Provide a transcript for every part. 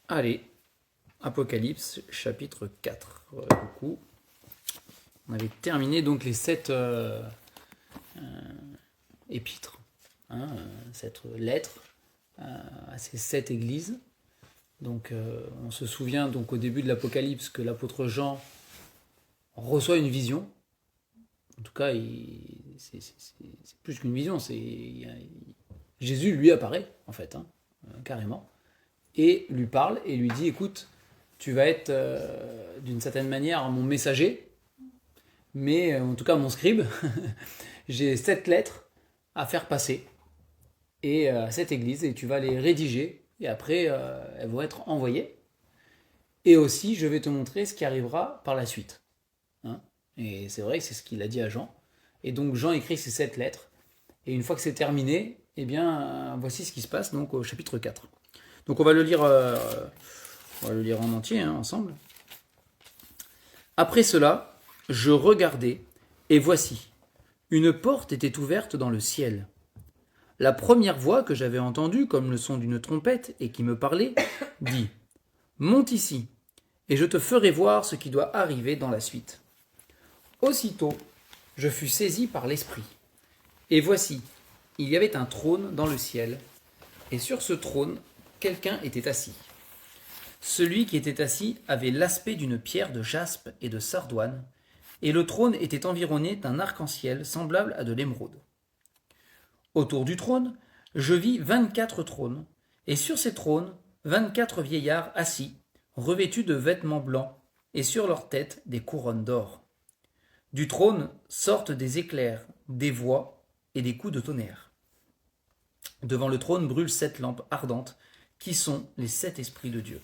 Allez, Apocalypse chapitre 4. Du coup, on avait terminé donc les 7 épîtres, cette lettre à ces 7 églises. Donc on se souvient donc au début de l'Apocalypse que l'apôtre Jean reçoit une vision. En tout cas, c'est plus qu'une vision, Jésus lui apparaît en fait, carrément, et lui parle et lui dit écoute, tu vas être d'une certaine manière mon messager, mais en tout cas mon scribe. J'ai 7 lettres à faire passer et à cette église et tu vas les rédiger et après elles vont être envoyées. Et aussi, je vais te montrer ce qui arrivera par la suite. Hein. Et c'est vrai que c'est ce qu'il a dit à Jean. Et donc Jean écrit ces 7 lettres. Et une fois que c'est terminé, eh bien, voici ce qui se passe donc au chapitre 4. Donc on va le lire en entier, ensemble. Après cela, je regardai, et voici, une porte était ouverte dans le ciel. La première voix que j'avais entendue, comme le son d'une trompette, et qui me parlait, dit « Monte ici, et je te ferai voir ce qui doit arriver dans la suite. » Aussitôt, je fus saisi par l'Esprit. Et voici, il y avait un trône dans le ciel, et sur ce trône, quelqu'un était assis. Celui qui était assis avait l'aspect d'une pierre de jaspe et de sardoine, et le trône était environné d'un arc-en-ciel semblable à de l'émeraude. Autour du trône, je vis 24 trônes, et sur ces trônes, 24 vieillards assis, revêtus de vêtements blancs, et sur leurs têtes des couronnes d'or. Du trône sortent des éclairs, des voix et des coups de tonnerre. Devant le trône brûlent 7 lampes ardentes, qui sont les 7 esprits de Dieu.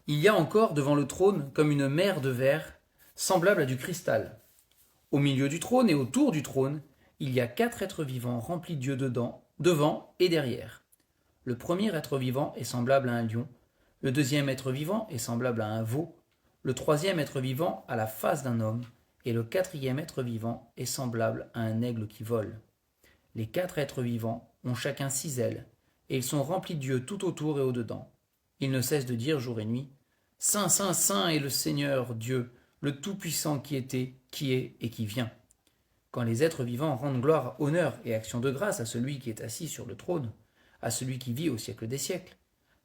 Il y a encore devant le trône comme une mer de verre, semblable à du cristal. Au milieu du trône et autour du trône, il y a 4 êtres vivants remplis d'yeux devant et derrière. Le premier être vivant est semblable à un lion, le deuxième être vivant est semblable à un veau, le troisième être vivant a la face d'un homme, et le quatrième être vivant est semblable à un aigle qui vole. Les 4 êtres vivants ont chacun 6 ailes, et ils sont remplis d'yeux tout autour et au-dedans. Ils ne cessent de dire jour et nuit « Saint, Saint, Saint est le Seigneur Dieu, le Tout-Puissant qui était, qui est et qui vient. » Quand les êtres vivants rendent gloire, honneur et action de grâce à celui qui est assis sur le trône, à celui qui vit au siècle des siècles,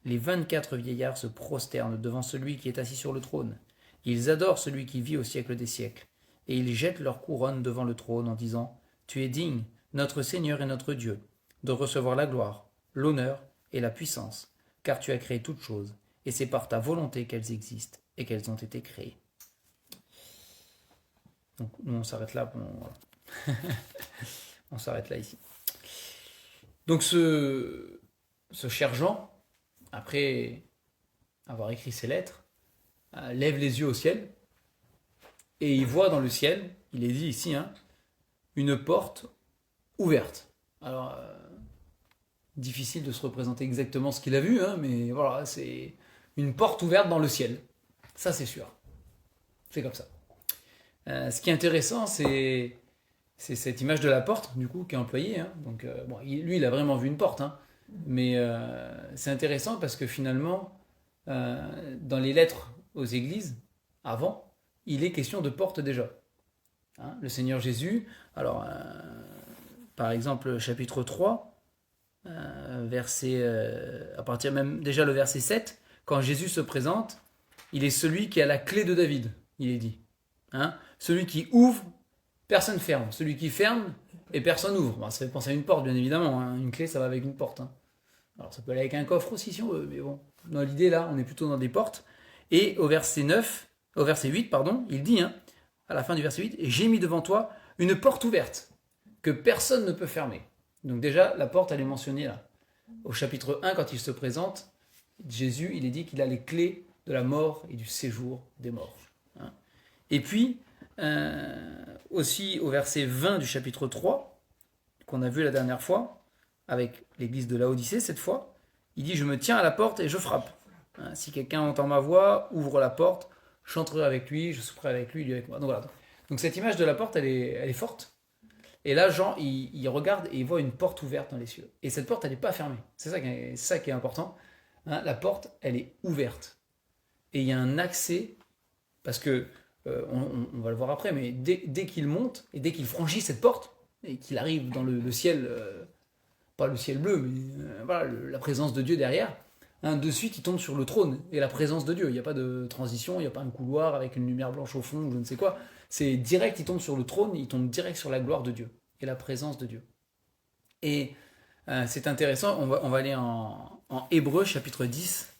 les 24 vieillards se prosternent devant celui qui est assis sur le trône. Ils adorent celui qui vit au siècle des siècles, et ils jettent leur couronne devant le trône en disant « Tu es digne, notre Seigneur et notre Dieu, de recevoir la gloire, l'honneur et la puissance, car tu as créé toutes choses, et c'est par ta volonté qu'elles existent et qu'elles ont été créées. » Donc nous on s'arrête là. On s'arrête là ici. Donc ce cher Jean, après avoir écrit ses lettres, lève les yeux au ciel et il voit dans le ciel, il est dit ici, une porte ouverte. Alors, difficile de se représenter exactement ce qu'il a vu, mais voilà, c'est une porte ouverte dans le ciel. Ça, c'est sûr. C'est comme ça. Ce qui est intéressant, c'est cette image de la porte, du coup, qui est employée. Donc, lui, il a vraiment vu une porte. Mais c'est intéressant parce que finalement, dans les lettres aux églises, avant, il est question de porte déjà. Le Seigneur Jésus, alors, par exemple, chapitre 3, verset, à partir même déjà le verset 7, quand Jésus se présente, il est celui qui a la clé de David, il est dit. Celui qui ouvre, personne ferme. Celui qui ferme, et personne ouvre. Bon, ça fait penser à une porte, bien évidemment. Une clé, ça va avec une porte. Alors, ça peut aller avec un coffre aussi, si on veut. Mais bon, dans l'idée, là, on est plutôt dans des portes. Et au verset 8, il dit, à la fin du verset 8, « J'ai mis devant toi une porte ouverte, que personne ne peut fermer. » Donc déjà, la porte, elle est mentionnée là. Au chapitre 1, quand il se présente, Jésus, il est dit qu'il a les clés de la mort et du séjour des morts. Et puis, aussi au verset 20 du chapitre 3, qu'on a vu la dernière fois, avec l'église de Laodicée cette fois, il dit « Je me tiens à la porte et je frappe. Si quelqu'un entend ma voix, ouvre la porte, j'entrerai avec lui, je souperai avec lui, lui avec moi. » Donc voilà. Donc cette image de la porte, elle est forte. Et là, Jean, il regarde et il voit une porte ouverte dans les cieux. Et cette porte, elle n'est pas fermée. C'est ça qui est important. Hein, la porte, elle est ouverte. Et il y a un accès, parce que, on va le voir après, mais dès qu'il monte, et dès qu'il franchit cette porte, et qu'il arrive dans le ciel, pas le ciel bleu, mais voilà, la présence de Dieu derrière, hein, de suite il tombe sur le trône, et la présence de Dieu. Il n'y a pas de transition, il n'y a pas un couloir avec une lumière blanche au fond, ou je ne sais quoi. C'est direct, il tombe sur le trône, il tombe direct sur la gloire de Dieu, et la présence de Dieu. Et c'est intéressant, on va aller en Hébreux chapitre 10.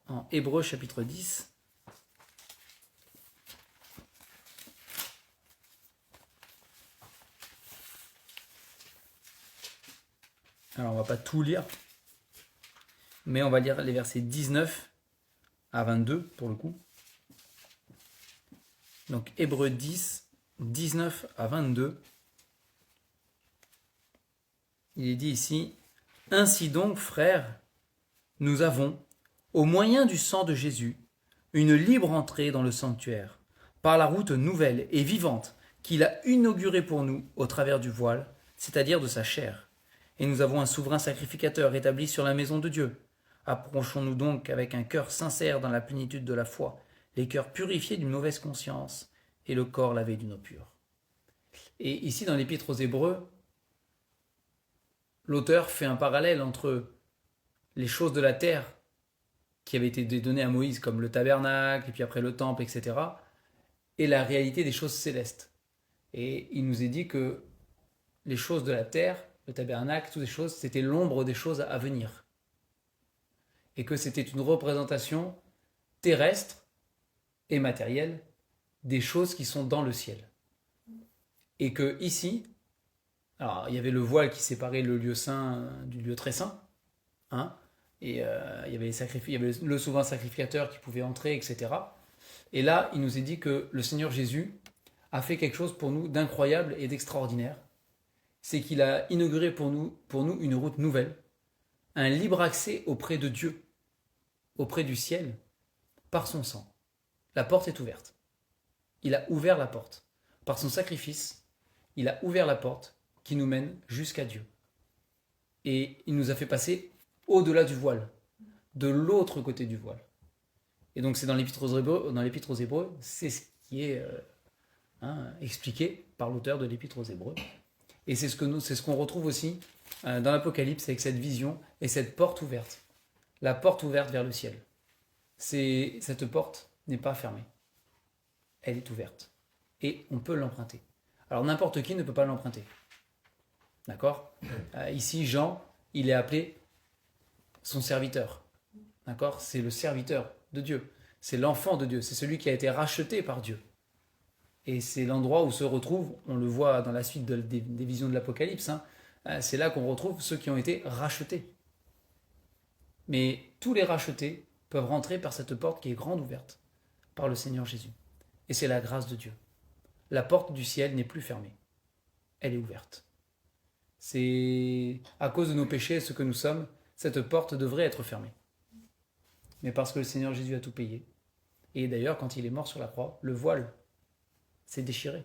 En Hébreux chapitre 10. Alors on va pas tout lire, mais on va lire les versets 19 à 22 pour le coup. Donc Hébreux 10, 19 à 22. Il est dit ici, « Ainsi donc, frères, nous avons, au moyen du sang de Jésus, une libre entrée dans le sanctuaire, par la route nouvelle et vivante qu'il a inaugurée pour nous au travers du voile, c'est-à-dire de sa chair. Et nous avons un souverain sacrificateur établi sur la maison de Dieu. Approchons-nous donc avec un cœur sincère dans la plénitude de la foi, les cœurs purifiés d'une mauvaise conscience et le corps lavé d'une eau pure. » Et ici, dans l'Épître aux Hébreux, l'auteur fait un parallèle entre les choses de la terre qui avaient été données à Moïse, comme le tabernacle, et puis après le temple, etc., et la réalité des choses célestes. Et il nous est dit que les choses de la terre, le tabernacle, toutes ces choses, c'était l'ombre des choses à venir. Et que c'était une représentation terrestre et matérielle des choses qui sont dans le ciel. Et que ici, alors il y avait le voile qui séparait le lieu saint du lieu très saint, hein, et il y avait le souverain sacrificateur qui pouvait entrer, etc. Et là, il nous est dit que le Seigneur Jésus a fait quelque chose pour nous d'incroyable et d'extraordinaire. C'est qu'il a inauguré pour nous une route nouvelle, un libre accès auprès de Dieu, auprès du ciel, par son sang. La porte est ouverte. Il a ouvert la porte. Par son sacrifice, il a ouvert la porte qui nous mène jusqu'à Dieu. Et il nous a fait passer au-delà du voile, de l'autre côté du voile. Et donc c'est dans l'Épître aux Hébreux, c'est ce qui est expliqué par l'auteur de l'Épître aux Hébreux. Et c'est ce qu'on retrouve aussi dans l'Apocalypse avec cette vision et cette porte ouverte. La porte ouverte vers le ciel. Cette porte n'est pas fermée. Elle est ouverte. Et on peut l'emprunter. Alors n'importe qui ne peut pas l'emprunter. D'accord ? Ici, Jean, il est appelé son serviteur. D'accord ? C'est le serviteur de Dieu. C'est l'enfant de Dieu. C'est celui qui a été racheté par Dieu. Et c'est l'endroit où se retrouvent, on le voit dans la suite des visions de l'Apocalypse, c'est là qu'on retrouve ceux qui ont été rachetés. Mais tous les rachetés peuvent rentrer par cette porte qui est grande ouverte, par le Seigneur Jésus. Et c'est la grâce de Dieu. La porte du ciel n'est plus fermée. Elle est ouverte. C'est à cause de nos péchés, ce que nous sommes, cette porte devrait être fermée. Mais parce que le Seigneur Jésus a tout payé. Et d'ailleurs, quand il est mort sur la croix, le voile s'est déchiré.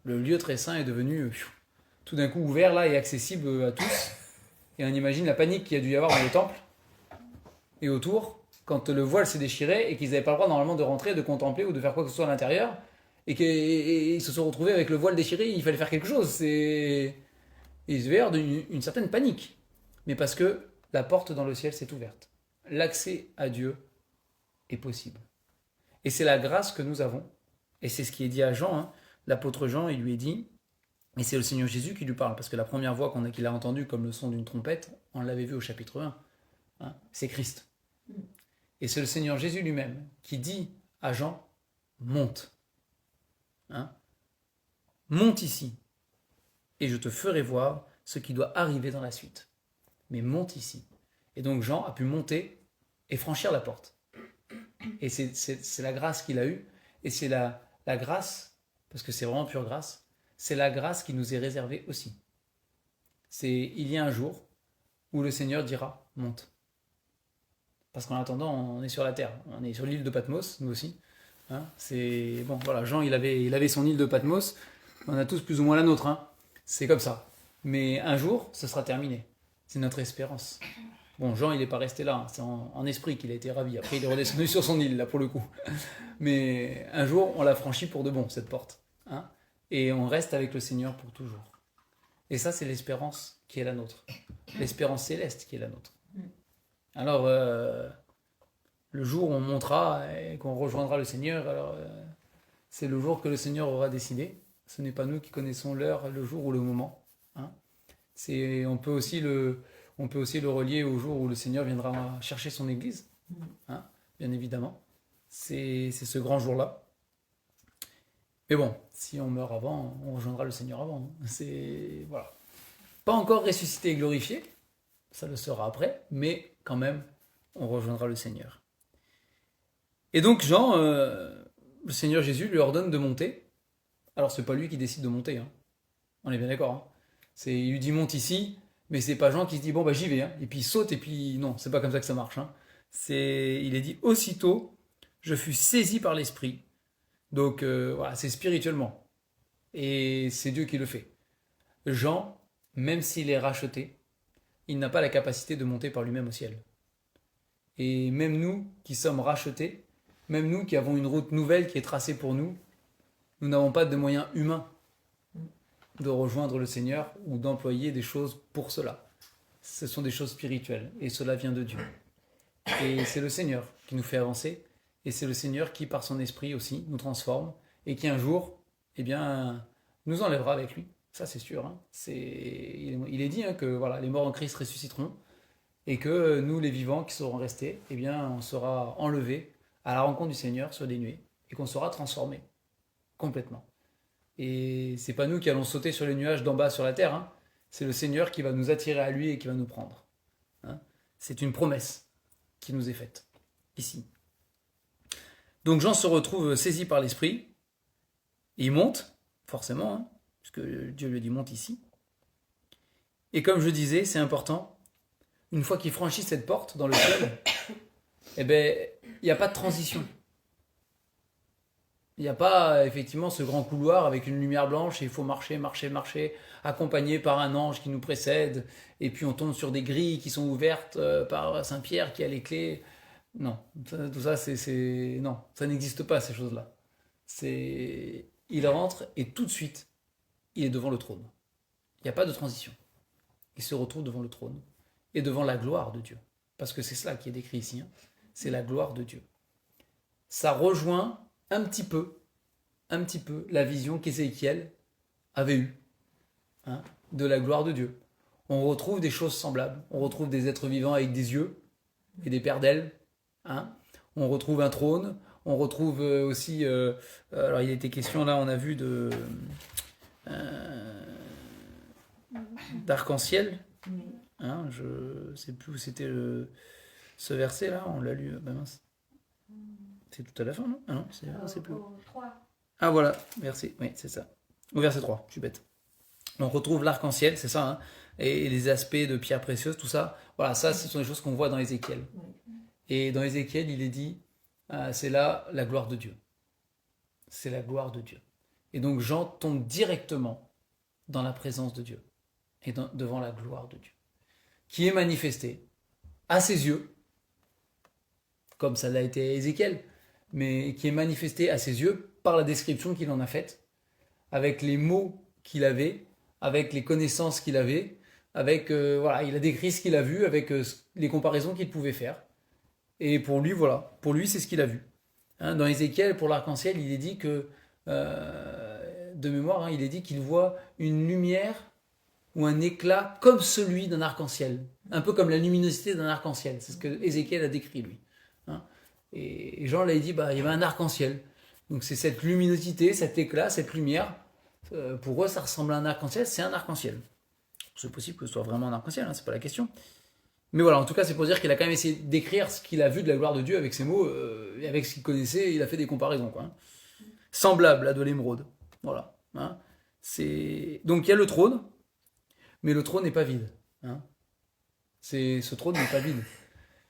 Le lieu très saint est devenu tout d'un coup ouvert là et accessible à tous. Et on imagine la panique qu'il y a dû y avoir dans le temple et autour, quand le voile s'est déchiré et qu'ils n'avaient pas le droit normalement de rentrer, de contempler ou de faire quoi que ce soit à l'intérieur, et qu'ils se sont retrouvés avec le voile déchiré, il fallait faire quelque chose. Il devait y avoir une certaine panique. Mais parce que la porte dans le ciel s'est ouverte. L'accès à Dieu est possible. Et c'est la grâce que nous avons. Et c'est ce qui est dit à Jean. L'apôtre Jean, il lui est dit, et c'est le Seigneur Jésus qui lui parle, parce que la première voix qu'il a entendue comme le son d'une trompette, on l'avait vu au chapitre 1, c'est Christ. Et c'est le Seigneur Jésus lui-même qui dit à Jean, monte. Monte ici, et je te ferai voir ce qui doit arriver dans la suite. Mais monte ici. Et donc Jean a pu monter et franchir la porte. Et c'est la grâce qu'il a eue, et c'est la grâce, parce que c'est vraiment pure grâce, c'est la grâce qui nous est réservée aussi. Il y a un jour où le Seigneur dira, monte. Parce qu'en attendant, on est sur la terre, on est sur l'île de Patmos, nous aussi. Jean, il avait son île de Patmos, on a tous plus ou moins la nôtre, c'est comme ça. Mais un jour, ce sera terminé. C'est notre espérance. Bon, Jean, il n'est pas resté là, hein. C'est en esprit qu'il a été ravi. Après, il est redescendu sur son île, là, pour le coup. Mais un jour, on l'a franchi pour de bon, cette porte. Hein, et on reste avec le Seigneur pour toujours. Et ça, c'est l'espérance qui est la nôtre. L'espérance céleste qui est la nôtre. Alors, le jour où on montera et qu'on rejoindra le Seigneur, alors c'est le jour que le Seigneur aura décidé. Ce n'est pas nous qui connaissons l'heure, le jour ou le moment. Hein. On peut aussi le relier au jour où le Seigneur viendra chercher son Église. Hein, bien évidemment. C'est ce grand jour-là. Mais bon, si on meurt avant, on rejoindra le Seigneur avant. C'est voilà. Pas encore ressuscité et glorifié, ça le sera après, mais quand même, on rejoindra le Seigneur. Et donc Jean, le Seigneur Jésus lui ordonne de monter. Alors c'est pas lui qui décide de monter, hein. On est bien d'accord. Hein. Il lui dit monte ici, mais c'est pas Jean qui se dit bon bah j'y vais, hein. Et puis il saute et puis non, c'est pas comme ça que ça marche. Hein. Il est dit aussitôt, je fus saisi par l'Esprit. Donc voilà, c'est spirituellement. Et c'est Dieu qui le fait. Jean, même s'il est racheté, il n'a pas la capacité de monter par lui-même au ciel. Et même nous qui sommes rachetés, même nous qui avons une route nouvelle qui est tracée pour nous, nous n'avons pas de moyens humains de rejoindre le Seigneur ou d'employer des choses pour cela. Ce sont des choses spirituelles et cela vient de Dieu. Et c'est le Seigneur qui nous fait avancer. Et c'est le Seigneur qui, par son esprit aussi, nous transforme et qui un jour, eh bien, nous enlèvera avec lui. Ça, c'est sûr. Hein. Il est dit hein, que voilà, les morts en Christ ressusciteront et que nous, les vivants qui seront restés, eh bien, on sera enlevés à la rencontre du Seigneur sur des nuées et qu'on sera transformés complètement. Et c'est pas nous qui allons sauter sur les nuages d'en bas sur la terre. Hein. C'est le Seigneur qui va nous attirer à lui et qui va nous prendre. Hein. C'est une promesse qui nous est faite ici. Donc Jean se retrouve saisi par l'Esprit, il monte, forcément, hein, puisque Dieu lui dit monte ici. Et comme je disais, c'est important, une fois qu'il franchit cette porte dans le ciel, eh ben, il n'y a pas de transition. Il n'y a pas effectivement ce grand couloir avec une lumière blanche et il faut marcher, accompagné par un ange qui nous précède, et puis on tombe sur des grilles qui sont ouvertes par Saint-Pierre qui a les clés. Non, tout ça, non, ça n'existe pas, ces choses-là. Il rentre et tout de suite, il est devant le trône. Il n'y a pas de transition. Il se retrouve devant le trône et devant la gloire de Dieu. Parce que c'est cela qui est décrit ici. Hein. C'est la gloire de Dieu. Ça rejoint un petit peu la vision qu'Ézéchiel avait eue hein, de la gloire de Dieu. On retrouve des choses semblables. On retrouve des êtres vivants avec des yeux et des paires d'ailes. Hein. On retrouve un trône, on retrouve aussi, alors il était question là, on a vu d'arc-en-ciel, hein, je sais plus où c'était ce verset là, on l'a lu, ben mince. C'est tout à la fin, non? Ah non, c'est plus. 3. Ah voilà, merci, oui, c'est ça. Au verset 3, je suis bête. On retrouve l'arc-en-ciel, c'est ça, hein, et les aspects de pierres précieuses, tout ça. Voilà, ça, ce sont des choses qu'on voit dans Ézéchiel. Et dans Ézéchiel, il est dit, c'est là la gloire de Dieu. C'est la gloire de Dieu. Et donc Jean tombe directement dans la présence de Dieu et devant la gloire de Dieu, qui est manifestée à ses yeux, comme ça l'a été à Ézéchiel, mais qui est manifestée à ses yeux par la description qu'il en a faite, avec les mots qu'il avait, avec les connaissances qu'il avait, avec voilà, il a décrit ce qu'il a vu, avec les comparaisons qu'il pouvait faire. Et pour lui, voilà, pour lui, c'est ce qu'il a vu. Hein, dans Ézéchiel, pour l'arc-en-ciel, il est dit que, de mémoire, hein, il est dit qu'il voit une lumière ou un éclat comme celui d'un arc-en-ciel. Un peu comme la luminosité d'un arc-en-ciel. C'est ce que Ézéchiel a décrit, lui. Hein. Et Jean l'a dit, bah, il y avait un arc-en-ciel. Donc c'est cette luminosité, cet éclat, cette lumière. Pour eux, ça ressemble à un arc-en-ciel, c'est un arc-en-ciel. C'est possible que ce soit vraiment un arc-en-ciel, hein, c'est pas la question. Mais voilà, en tout cas, c'est pour dire qu'il a quand même essayé d'écrire ce qu'il a vu de la gloire de Dieu avec ses mots, et avec ce qu'il connaissait, il a fait des comparaisons, quoi. Hein. Semblable à de l'émeraude. Voilà. Hein. Donc il y a le trône, mais le trône n'est pas vide. Hein. Ce trône n'est pas vide.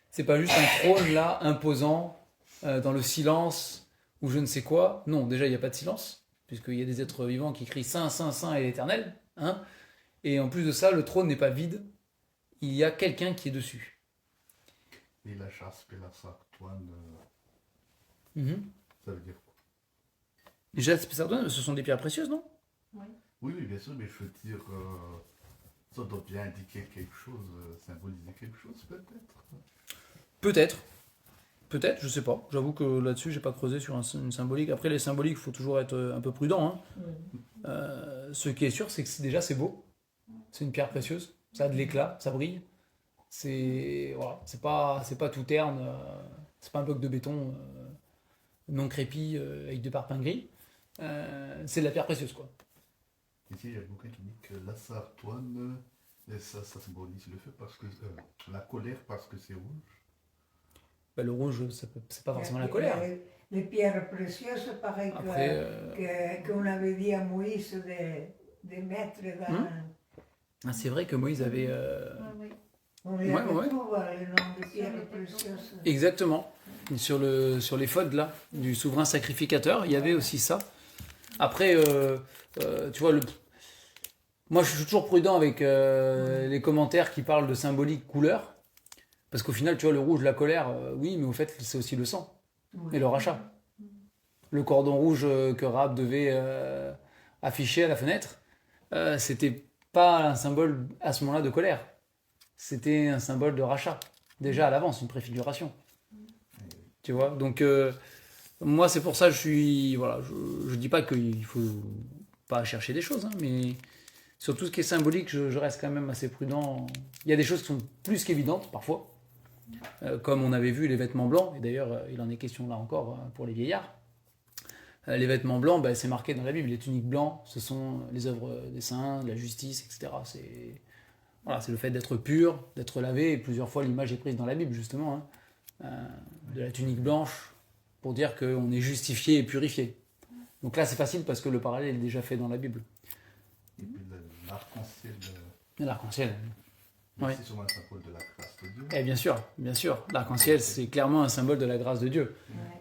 C'est pas juste un trône là, imposant, dans le silence, ou je ne sais quoi. Non, déjà, il n'y a pas de silence, puisqu'il y a des êtres vivants qui crient Saint, Saint, Saint et l'Éternel. Hein. Et en plus de ça, le trône n'est pas vide. il y a quelqu'un qui est dessus. Et la jaspe et la sartoine, Mhm. ça veut dire quoi? Les jaspe et sardoine, ce sont des pierres précieuses, non? Oui. Oui, oui, bien sûr, mais je veux dire, ça doit bien indiquer quelque chose, symboliser quelque chose, peut-être. Peut-être. Peut-être, je sais pas. J'avoue que là-dessus, j'ai pas creusé sur une symbolique. Après, les symboliques, il faut toujours être un peu prudent, hein. Ce qui est sûr, c'est que déjà, c'est beau. C'est une pierre précieuse. Ça a de l'éclat, ça brille. Voilà, c'est pas tout terne. C'est pas un bloc de béton non crépi avec du parpaing gris. C'est de la pierre précieuse, quoi. Ici, il y a quelqu'un qui dit que la sartoine, ça symbolise le feu parce que la colère parce que c'est rouge. Bah, le rouge, c'est pas forcément la colère. Les pierres précieuses, pareil Après, qu'on avait dit à Moïse de mettre dans... c'est vrai que Moïse avait. Oui. On les Ouais. retrouve, le nom de pierres précieuses. Exactement. Sur les phoques là, du souverain sacrificateur, il y avait aussi ça. Après, tu vois, moi je suis toujours prudent avec les commentaires qui parlent de symbolique couleur. Parce qu'au final, tu vois, le rouge, la colère, oui, mais au fait, c'est aussi le sang et le rachat. Le cordon rouge que Rahab devait afficher à la fenêtre, c'était pas un symbole à ce moment-là de colère. C'était un symbole de rachat. Déjà à l'avance, une préfiguration. Tu vois, donc moi c'est pour ça que voilà, je dis pas qu'il faut pas chercher des choses, hein, mais sur tout ce qui est symbolique, je reste quand même assez prudent. Il y a des choses qui sont plus qu'évidentes parfois, comme on avait vu les vêtements blancs, et d'ailleurs il en est question là encore pour les vieillards. Les vêtements blancs, c'est marqué dans la Bible. Les tuniques blancs, ce sont les œuvres des saints, de la justice, etc. C'est le fait d'être pur, d'être lavé, et plusieurs fois l'image est prise dans la Bible justement, hein, de la tunique blanche, pour dire qu'on est justifié et purifié. Donc là c'est facile parce que le parallèle est déjà fait dans la Bible. Et puis l'arc-en-ciel, L'arc-en-ciel. Oui. c'est sûrement un symbole de la grâce de Dieu. Et bien sûr. L'arc-en-ciel c'est clairement un symbole de la grâce de Dieu.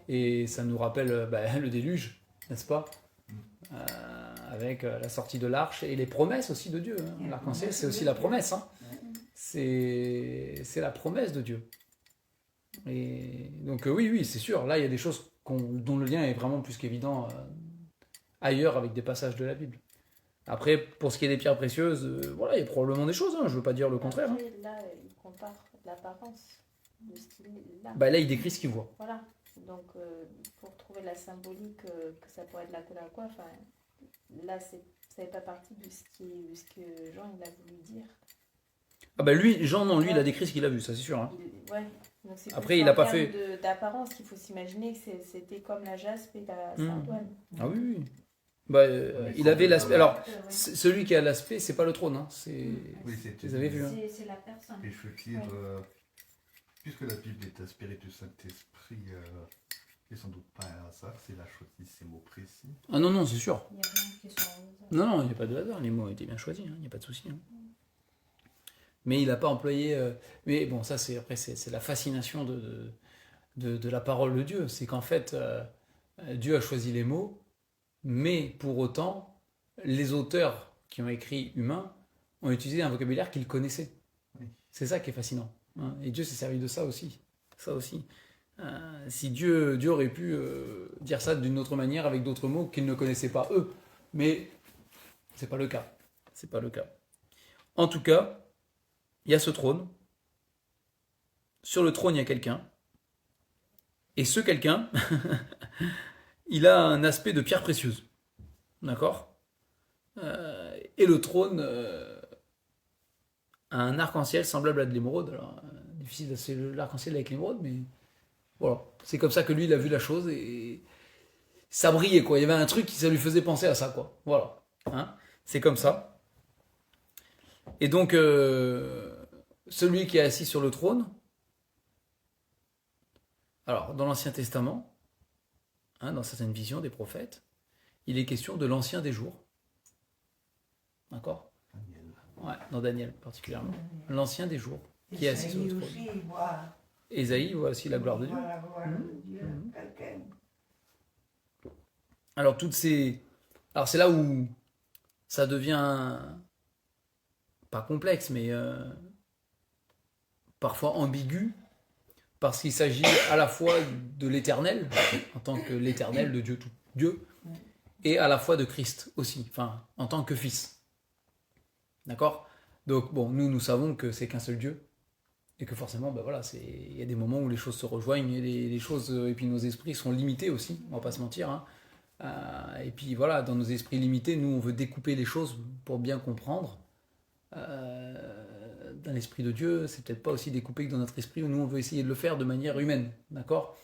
Et ça nous rappelle le déluge, n'est-ce pas? Avec la sortie de l'arche et les promesses aussi de Dieu. Hein. L'arc-en-ciel c'est aussi la promesse. Hein. C'est la promesse de Dieu. Et donc oui, c'est sûr. Là, il y a des choses dont le lien est vraiment plus qu'évident ailleurs avec des passages de la Bible. Après, pour ce qui est des pierres précieuses, voilà, il y a probablement des choses. Hein, je veux pas dire le contraire. Hein. Après, là, il compare l'apparence de ce qu'il est là. Là, il décrit ce qu'il voit. Voilà. Donc, pour trouver la symbolique, que ça pourrait être la colère ou quoi, enfin, là, ça fait pas partie de ce que Jean il a voulu dire. Lui, Jean, non, lui, il a décrit ce qu'il a vu, ça c'est sûr. Hein. Ouais. Donc, c'est Après, plus il a en pas termes fait. d'apparence qu'il faut s'imaginer que c'était comme la jaspe et la sardoine. Ah oui. Il avait l'aspect. Alors, celui qui a l'aspect, c'est pas le trône. Hein. Oui, c'est Vous avez vu. Hein. C'est la personne. Et je veux dire, puisque la Bible est inspirée du Saint-Esprit, et sans doute pas un hasard, c'est la choisi ces mots précis. Ah non, c'est sûr. Il n'y a rien qui est sur un hasard. Non, il n'y a pas de hasard. Les mots ont été bien choisis. Il n'y a pas de souci. Hein. Mais il n'a pas employé. Mais bon, ça, c'est la fascination de la parole de Dieu. C'est qu'en fait, Dieu a choisi les mots, mais pour autant, les auteurs qui ont écrit humains ont utilisé un vocabulaire qu'ils connaissaient. Oui. C'est ça qui est fascinant. Hein. Et Dieu s'est servi de ça aussi. Si Dieu aurait pu dire ça d'une autre manière, avec d'autres mots qu'ils ne connaissaient pas eux. Mais c'est pas le cas. C'est pas le cas. En tout cas, il y a ce trône. Sur le trône, il y a quelqu'un. Et ce quelqu'un, il a un aspect de pierre précieuse. D'accord? Et le trône a un arc-en-ciel semblable à de l'émeraude. Alors, difficile d'associer l'arc-en-ciel avec l'émeraude, mais voilà. C'est comme ça que lui, il a vu la chose et ça brillait, quoi. Il y avait un truc qui ça lui faisait penser à ça, quoi. Voilà. Hein? C'est comme ça. Et donc, celui qui est assis sur le trône, alors, dans l'Ancien Testament, dans certaines visions des prophètes, il est question de l'Ancien des jours. D'accord? Daniel. Ouais, dans Daniel particulièrement. L'Ancien des jours, qui est assis sur le trône. Aussi, il voit, Ésaïe voit aussi la gloire de Dieu. la gloire de Dieu, quelqu'un. Alors, Alors, c'est là où ça devient pas complexe, mais parfois ambigu, parce qu'il s'agit à la fois de l'Éternel, en tant que l'Éternel de Dieu, tout Dieu, et à la fois de Christ aussi, enfin, en tant que Fils. D'accord? Donc, bon, nous savons que c'est qu'un seul Dieu, et que forcément, ben voilà, il y a des moments où les choses se rejoignent, et les choses, et puis nos esprits sont limités aussi, on va pas se mentir, hein. Et puis voilà, dans nos esprits limités, nous, on veut découper les choses pour bien comprendre. Dans l'esprit de Dieu, c'est peut-être pas aussi découpé que dans notre esprit, où nous, on veut essayer de le faire de manière humaine, d'accord?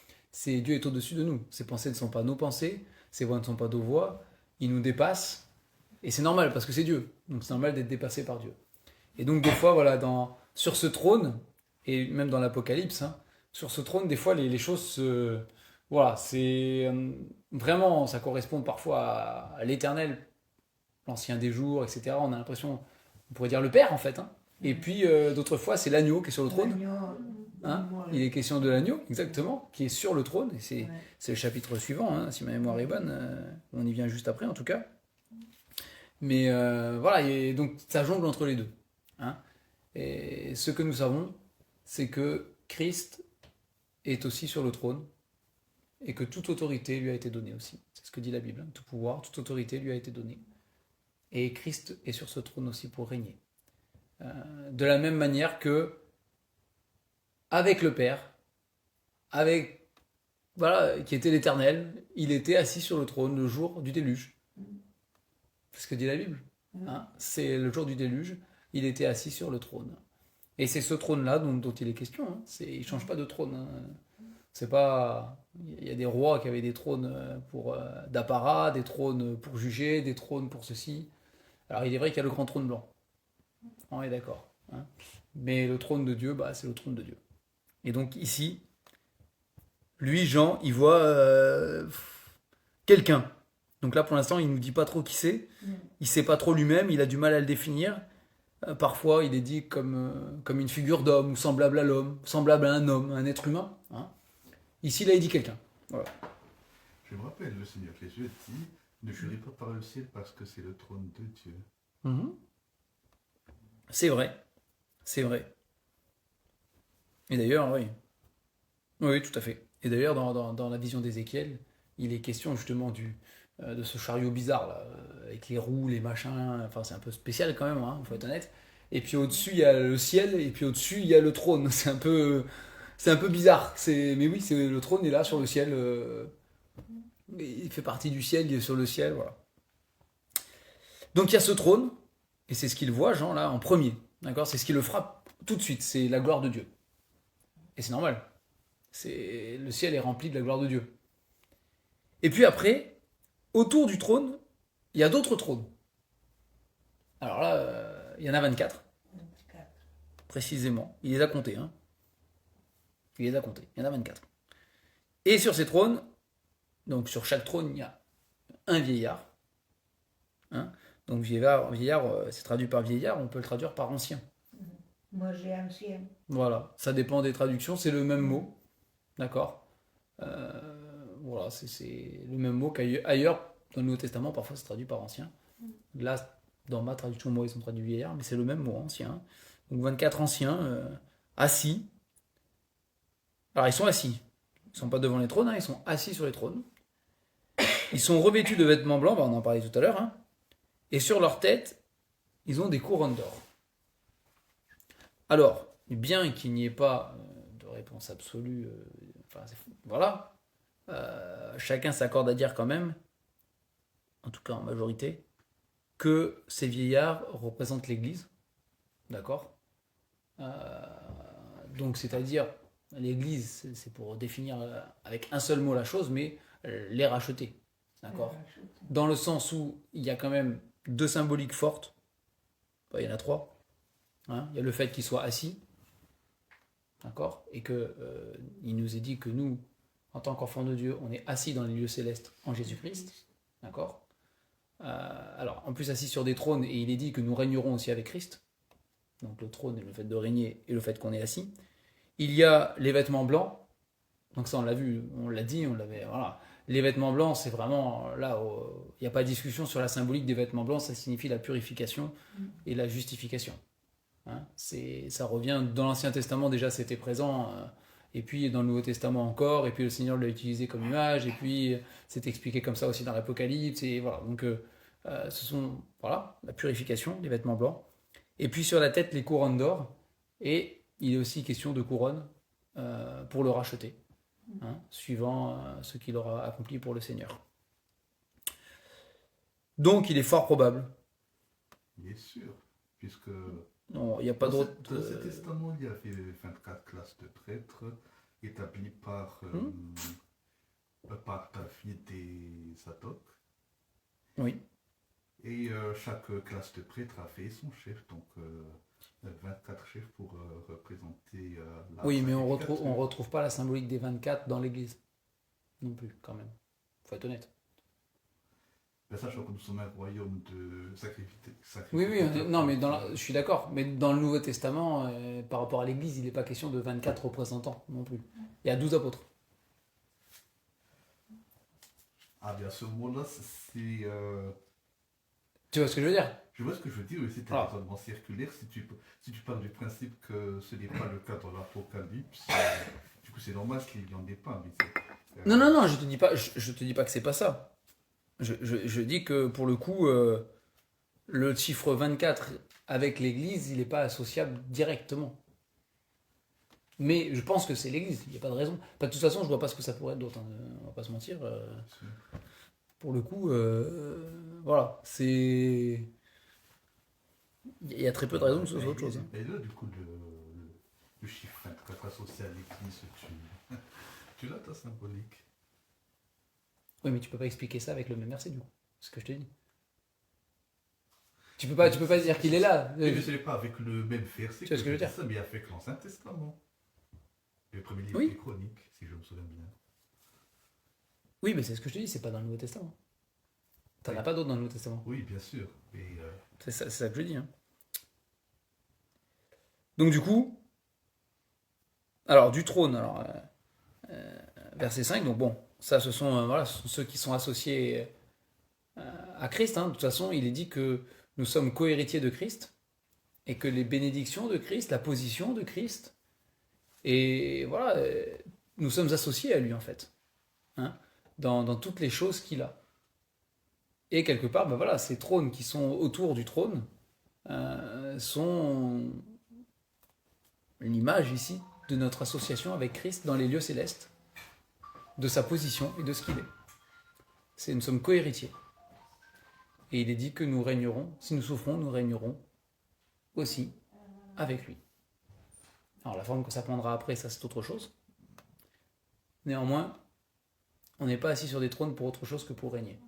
Dieu est au-dessus de nous. Ses pensées ne sont pas nos pensées, ses voix ne sont pas nos voix, il nous dépasse, et c'est normal, parce que c'est Dieu, donc c'est normal d'être dépassé par Dieu. Et donc des fois, voilà, sur ce trône, et même dans l'Apocalypse, hein, sur ce trône, des fois, les choses se... Voilà, c'est vraiment, ça correspond parfois à l'Éternel, l'ancien des jours, etc. On a l'impression, on pourrait dire le Père en fait, hein. Et puis d'autres fois, c'est l'agneau qui est sur le trône. Hein, il est question de l'agneau, exactement, qui est sur le trône. Et c'est le chapitre suivant, hein, si ma mémoire est bonne. On y vient juste après, en tout cas. Mais voilà, et donc ça jongle entre les deux. Hein. Et ce que nous savons, c'est que Christ est aussi sur le trône et que toute autorité lui a été donnée aussi. C'est ce que dit la Bible. Hein. Tout pouvoir, toute autorité lui a été donnée. Et Christ est sur ce trône aussi pour régner. De la même manière que avec le Père, avec voilà, qui était l'Éternel, il était assis sur le trône le jour du déluge. C'est ce que dit la Bible. Hein, c'est le jour du déluge, il était assis sur le trône. Et c'est ce trône-là dont il est question. Hein. Il ne change pas de trône. Hein. C'est pas. Il y a des rois qui avaient des trônes d'apparat, des trônes pour juger, des trônes pour ceci. Alors il est vrai qu'il y a le grand trône blanc. On est d'accord. Hein. Mais le trône de Dieu, c'est le trône de Dieu. Et donc ici, lui, Jean, il voit quelqu'un. Donc là, pour l'instant, il ne nous dit pas trop qui c'est. Il ne sait pas trop lui-même, il a du mal à le définir. Parfois, il est dit comme une figure d'homme, ou semblable à l'homme, semblable à un homme, un être humain. Hein. Ici, là, il dit quelqu'un. Voilà. Je me rappelle, le Seigneur Jésus dit, ne jurez pas par le ciel parce que c'est le trône de Dieu. Mm-hmm. C'est vrai. C'est vrai. Et d'ailleurs, oui. Oui, tout à fait. Et d'ailleurs, dans la vision d'Ézéchiel, il est question justement de ce chariot bizarre, là, avec les roues, les machins. Enfin, c'est un peu spécial quand même, hein, faut être honnête. Et puis au-dessus, il y a le ciel, et puis au-dessus, il y a le trône. C'est un peu bizarre. Mais oui, le trône est là, sur le ciel. Il fait partie du ciel, il est sur le ciel, voilà. Donc il y a ce trône, et c'est ce qu'il voit, Jean, là, en premier. D'accord ? C'est ce qui le frappe tout de suite, c'est la gloire de Dieu. Et c'est normal. Le ciel est rempli de la gloire de Dieu. Et puis après, autour du trône, il y a d'autres trônes. Alors là, il y en a 24. Précisément. Il les a comptés. Hein. Il les a comptés. Il y en a 24. Et sur ces trônes, donc sur chaque trône, il y a un vieillard. Hein. Donc vieillard, c'est traduit par vieillard, on peut le traduire par ancien. Moi, j'ai ancien. Voilà, ça dépend des traductions, c'est le même mot. D'accord. Voilà, c'est le même mot qu'ailleurs, dans le Nouveau Testament, parfois c'est traduit par ancien. Là, dans ma traduction, moi, ils sont traduits vieillard, mais c'est le même mot, ancien. Donc 24 anciens, assis. Alors, ils sont assis. Ils ne sont pas devant les trônes, hein, ils sont assis sur les trônes. Ils sont revêtus de vêtements blancs, on en parlait tout à l'heure, hein, et sur leur tête, ils ont des couronnes d'or. Alors, bien qu'il n'y ait pas de réponse absolue, voilà, chacun s'accorde à dire quand même, en tout cas en majorité, que ces vieillards représentent l'Église, d'accord ? Donc, c'est-à-dire, l'Église, c'est pour définir avec un seul mot la chose, mais les racheter, d'accord ? Dans le sens où il y a quand même deux symboliques fortes, il y en a trois. Hein, il y a le fait qu'il soit assis, d'accord, et que il nous est dit que nous, en tant qu'enfants de Dieu, on est assis dans les lieux célestes en Jésus-Christ, d'accord. Alors, en plus assis sur des trônes, et il est dit que nous régnerons aussi avec Christ. Donc le trône et le fait de régner et le fait qu'on est assis. Il y a les vêtements blancs. Donc ça, on l'a vu, on l'a dit, on l'avait, voilà. Les vêtements blancs, c'est vraiment là, il n'y a pas de discussion sur la symbolique des vêtements blancs. Ça signifie la purification et la justification. Hein. Ça revient dans l'Ancien Testament, déjà c'était présent, et puis dans le Nouveau Testament encore, et puis le Seigneur l'a utilisé comme image, et puis c'est expliqué comme ça aussi dans l'Apocalypse, et voilà. Donc ce sont, voilà, la purification, les vêtements blancs. Et puis sur la tête, les couronnes d'or, et il est aussi question de couronnes pour le racheter, hein, suivant ce qu'il aura accompli pour le Seigneur. Donc il est fort probable. Bien sûr, puisque Non, il n'y a pas dans d'autre. dans ce testament, il y avait 24 classes de prêtres établies par David et Zadok. Oui. Et chaque classe de prêtres a fait son chef, donc 24 chefs pour représenter la Oui, mais on sacrification. retrouve pas la symbolique des 24 dans l'église. Non plus, quand même. Faut être honnête. Ben, sachant que nous sommes un royaume de Oui, sacrificateurs. non, mais je suis d'accord. Mais dans le Nouveau Testament, par rapport à l'église, il n'est pas question de 24 représentants non plus. Il y a 12 apôtres. Ah bien, ce mot-là, c'est... Tu vois ce que je veux dire? Je vois ce que je veux dire, mais c'est un Ah. raisonnement circulaire. Si tu parles du principe que ce n'est pas le cas dans l'Apocalypse, du coup c'est normal qu'il n'y en ait pas. Mais Non, je te dis pas que c'est pas ça. Je dis que pour le coup, le chiffre 24 avec l'église, il n'est pas associable directement. Mais je pense que c'est l'église, il n'y a pas de raison. De toute façon, je vois pas ce que ça pourrait être d'autre, hein. On va pas se mentir. Pour le coup, voilà, c'est. Il y a très peu de raisons que ce soit autre chose. Hein. Et là, du coup, le chiffre 24 associé à l'église, tu l'as ta symbolique. Oui, mais tu peux pas expliquer ça avec le même verset, du coup. C'est ce que je te dis. Tu peux pas dire qu'il est là. Oui, mais ce n'est pas avec le même verset Tu vois ce que je veux dire? ça, mais avec l'Ancien Testament. Le premier livre Oui. des Chroniques, si je me souviens bien. Oui, mais c'est ce que je te dis, c'est pas dans le Nouveau Testament. T'en as pas d'autres dans le Nouveau Testament. Oui, bien sûr. Mais, C'est ça que je dis. Hein. Donc du coup, alors du trône, verset 5, donc bon, ça ce sont, voilà, ce sont ceux qui sont associés à Christ. Hein. De toute façon, il est dit que nous sommes co-héritiers de Christ et que les bénédictions de Christ, la position de Christ, et voilà, nous sommes associés à lui en fait, hein, dans toutes les choses qu'il a. Et quelque part, ben voilà, ces trônes qui sont autour du trône sont l'image ici de notre association avec Christ dans les lieux célestes, de sa position et de ce qu'il est. Nous sommes co-héritiers. Et il est dit que nous régnerons, si nous souffrons, nous régnerons aussi avec lui. Alors la forme que ça prendra après, ça c'est autre chose. Néanmoins, on n'est pas assis sur des trônes pour autre chose que pour régner.